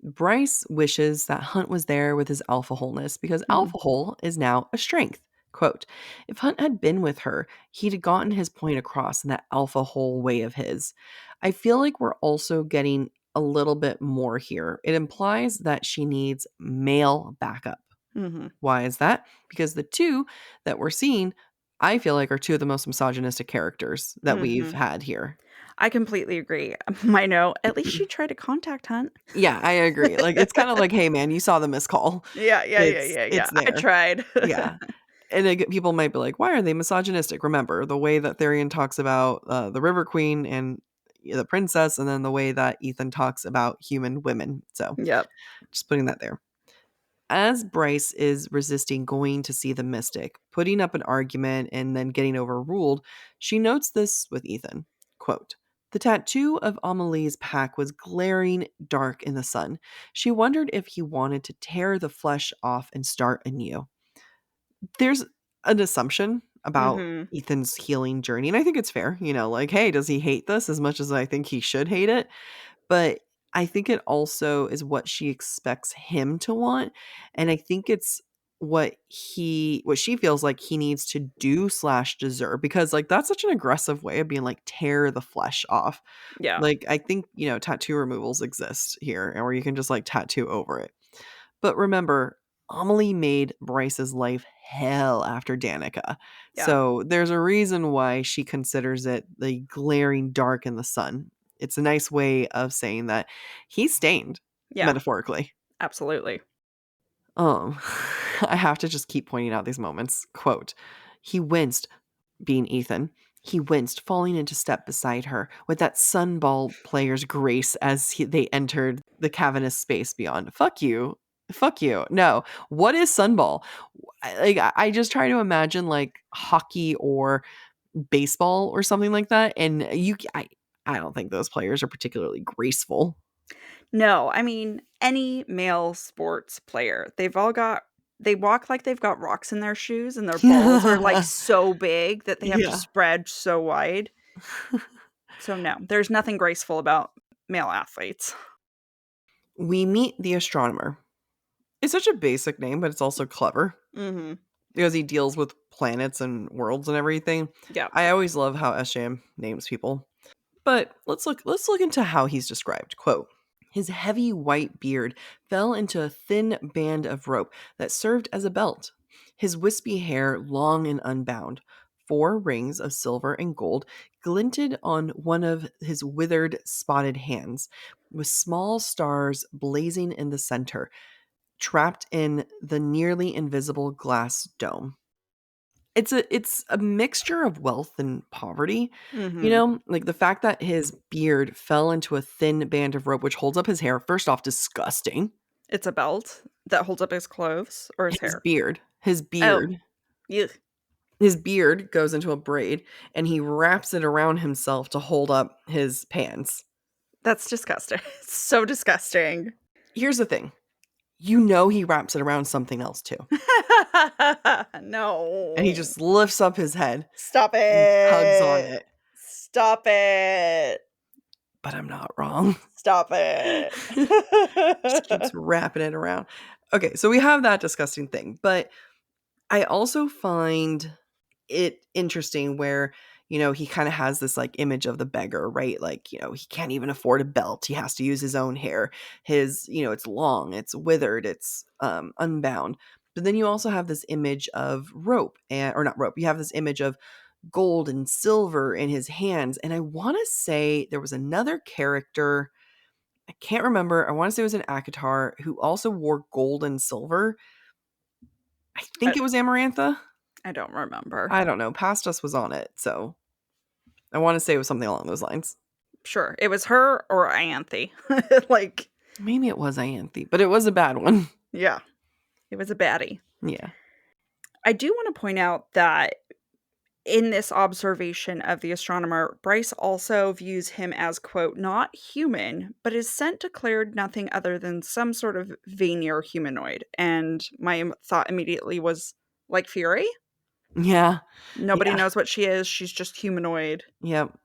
Bryce wishes that Hunt was there with his alpha wholeness, because Mhm. alpha hole is now a strength. Quote, if Hunt had been with her, he'd have gotten his point across in that alpha hole way of his. I feel like we're also getting a little bit more here. It implies that she needs male backup. Mhm. Why is that? Because the two that we're seeing, I feel like, are two of the most misogynistic characters that we've Mhm. had here. I completely agree. My note, at least she tried to contact Hunt. Yeah, I agree. Like, it's kind of like, hey, man, you saw the missed call. Yeah, yeah, yeah, yeah, yeah. It's I there. tried. Yeah. And people might be like, why are they misogynistic? Remember, the way that Tharion talks about the River Queen and the princess, and then the way that Ethan talks about human women. So Yep. just putting that there. As Bryce is resisting going to see the mystic, putting up an argument, and then getting overruled, she notes this with Ethan. Quote, the tattoo of Amelie's pack was glaring dark in the sun. She wondered if he wanted to tear the flesh off and start anew. There's an assumption about Mhm. Ethan's healing journey, and I think it's fair. Like, hey, does he hate this as much as I think he should hate it? But I think it also is what she expects him to want, and I think it's what she feels like he needs to do / deserve, because, like, that's such an aggressive way of being like, tear the flesh off. Yeah. Like, I think, tattoo removals exist here, and where you can just like tattoo over it. But remember, Amelie made Bryce's life hell after Danica. Yeah. So there's a reason why she considers it the glaring dark in the sun. It's a nice way of saying that he's stained, Yeah, metaphorically. absolutely. I have to just keep pointing out these moments. Quote, he winced, being Ithan. He winced, falling into step beside her, with that sunball player's grace as they entered the cavernous space beyond. Fuck you. Fuck you. No. What is sunball? I just try to imagine like hockey or baseball or something like that. And I don't think those players are particularly graceful. No, I mean, any male sports player, they walk like they've got rocks in their shoes and their balls are like so big that they have to Yeah. spread so wide. So no, there's nothing graceful about male athletes. We meet the Astronomer. It's such a basic name, but it's also clever Mm-hmm. because he deals with planets and worlds and everything. Yeah. I always love how SJM names people. But let's look into how he's described. Quote, his heavy white beard fell into a thin band of rope that served as a belt. His wispy hair, long and unbound. 4 rings of silver and gold glinted on one of his withered, spotted hands, with small stars blazing in the center, trapped in the nearly invisible glass dome. It's a mixture of wealth and poverty, Mm-hmm. like the fact that his beard fell into a thin band of rope which holds up his hair. First off, disgusting. It's a belt that holds up his clothes or his His hair. beard, his Oh, beard, yeah. his beard goes into a braid and he wraps it around himself to hold up his pants. That's disgusting. It's so disgusting. Here's the thing. He wraps it around something else too. No. And he just lifts up his head Stop and tugs on it. it. Stop it. But I'm not wrong. Stop it. Just keeps wrapping it around. Okay, so we have that disgusting thing, but I also find it interesting where, he kind of has this like image of the beggar, right? Like, he can't even afford a belt. He has to use his own hair. It's long, it's withered, it's unbound. But then you also have this image of rope or not rope. You have this image of gold and silver in his hands. And I want to say there was another character, I can't remember. I want to say it was an Akatar who also wore gold and silver. I think it was Amarantha. I don't remember. I don't know. Past Us was on it, so I want to say it was something along those lines. Sure. It was her or Ianthe. Like, maybe it was Ianthe, but it was a bad one. Yeah. It was a baddie. Yeah. I do want to point out that in this observation of the Astronomer, Bryce also views him as, quote, not human, but his scent declared nothing other than some sort of veneer humanoid. And my thought immediately was, like Fury? Yeah. Nobody knows what she is. She's just humanoid. Yep.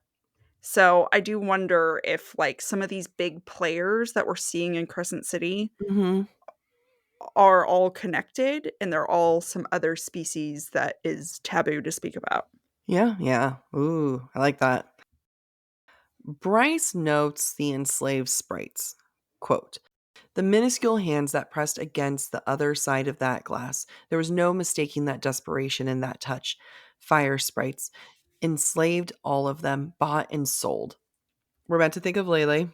So I do wonder if, like, some of these big players that we're seeing in Crescent City are all connected and they're all some other species that is taboo to speak about. Yeah, yeah. Ooh, I like that. Bryce notes the enslaved sprites. Quote, the minuscule hands that pressed against the other side of that glass. There was no mistaking that desperation in that touch. Fire sprites. Enslaved, all of them, bought and sold. We're about to think of Lele.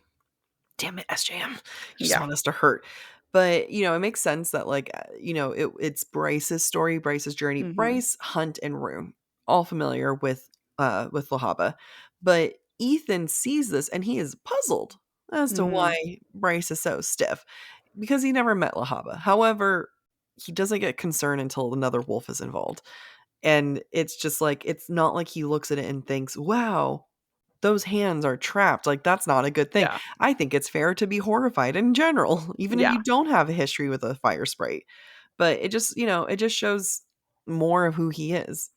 Damn it, SJM. You just want us to hurt. But, it makes sense that, like, it's Bryce's story, Bryce's journey. Mhm. Bryce, Hunt, and Rune, all familiar with Lahaba. But Ithan sees this and he is puzzled as to why Bryce is so stiff because he never met Lahaba. However, he doesn't get concerned until another wolf is involved. And it's just like, it's not like he looks at it and thinks, wow, those hands are trapped. Like, that's not a good thing. Yeah. I think it's fair to be horrified in general, even if you don't have a history with a fire sprite. But it just, it just shows more of who he is.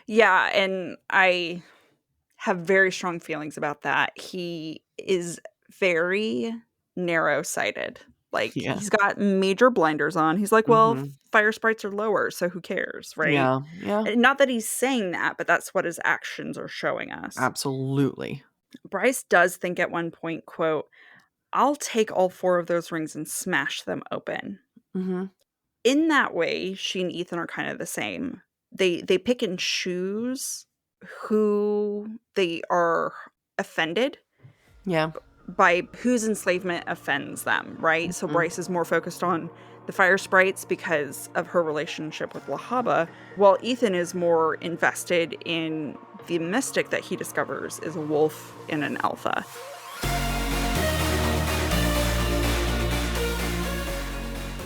Yeah, and I have very strong feelings about that. He is very narrow-sighted. Like, he's got major blinders on. He's like, well, fire sprites are lower, so who cares, right? Yeah, yeah. And not that he's saying that, but that's what his actions are showing us. Absolutely. Bryce does think at one point, quote, I'll take all 4 of those rings and smash them open. In that way, she and Ithan are kind of the same. They pick and choose who they are offended Yeah. by, whose enslavement offends them, right? So Bryce is more focused on the fire sprites because of her relationship with Lahaba, while Ithan is more invested in the mystic that he discovers is a wolf and an alpha.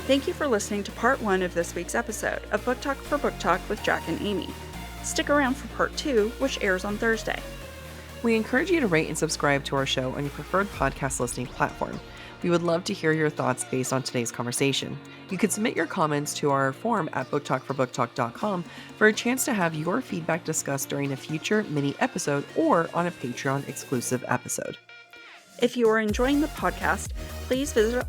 Thank you for listening to part 1 of this week's episode of Book Talk for Book Talk with Jac and Amy. Stick around for part 2, which airs on Thursday. We encourage you to rate and subscribe to our show on your preferred podcast listening platform. We would love to hear your thoughts based on today's conversation. You can submit your comments to our form at booktalkforbooktalk.com for a chance to have your feedback discussed during a future mini episode or on a Patreon exclusive episode. If you are enjoying the podcast, please visit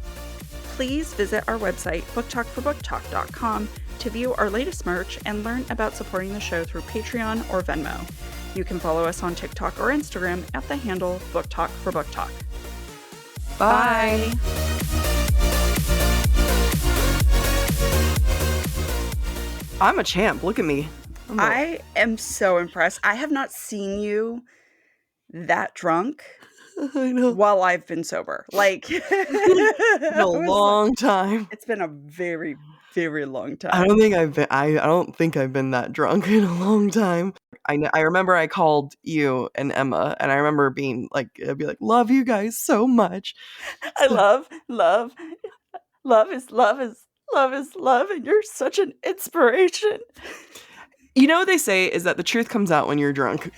our website, booktalkforbooktalk.com, to view our latest merch and learn about supporting the show through Patreon or Venmo. You can follow us on TikTok or Instagram at the handle booktalkforbooktalk. Bye! I'm a champ. Look at me. I am so impressed. I have not seen you that drunk I know. while I've been sober. Like, a long time. It's been a very, very long time. I don't think I've been that drunk in a long time. I remember I called you and Emma, and I remember being like, I'd be like, love you guys so much. I love is love, and you're such an inspiration. You know what they say is that the truth comes out when you're drunk.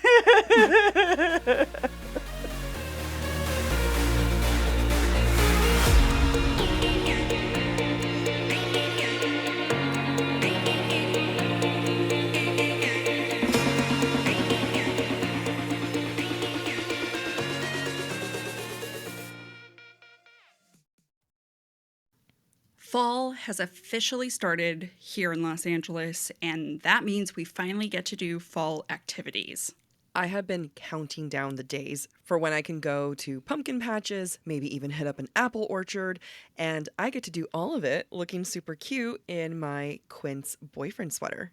Fall has officially started here in Los Angeles, and that means we finally get to do fall activities. I have been counting down the days for when I can go to pumpkin patches, maybe even hit up an apple orchard, and I get to do all of it looking super cute in my Quince boyfriend sweater.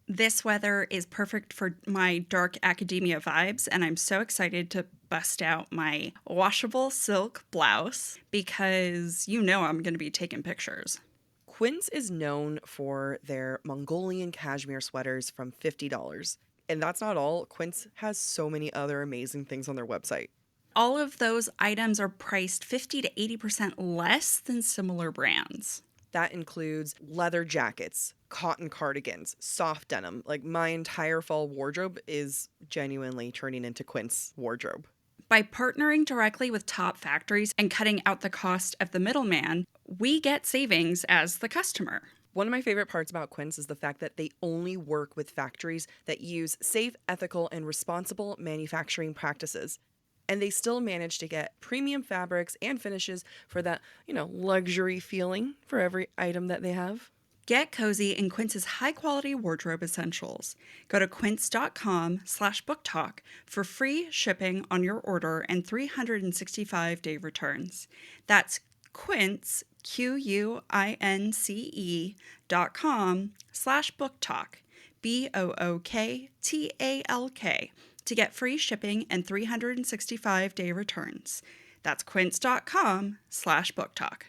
This weather is perfect for my dark academia vibes, and I'm so excited to bust out my washable silk blouse because you know I'm going to be taking pictures. Quince is known for their Mongolian cashmere sweaters from $50. And that's not all. Quince has so many other amazing things on their website. All of those items are priced 50 to 80% less than similar brands. That includes leather jackets, cotton cardigans, soft denim. Like, my entire fall wardrobe is genuinely turning into Quince wardrobe. By partnering directly with top factories and cutting out the cost of the middleman, we get savings as the customer. One of my favorite parts about Quince is the fact that they only work with factories that use safe, ethical, and responsible manufacturing practices. And they still manage to get premium fabrics and finishes for that, luxury feeling for every item that they have. Get cozy in Quince's high-quality wardrobe essentials. Go to quince.com/booktalk for free shipping on your order and 365-day returns. That's Quince, QUINCE.com/booktalk, BOOKTALK, to get free shipping and 365-day returns. That's quince.com/booktalk.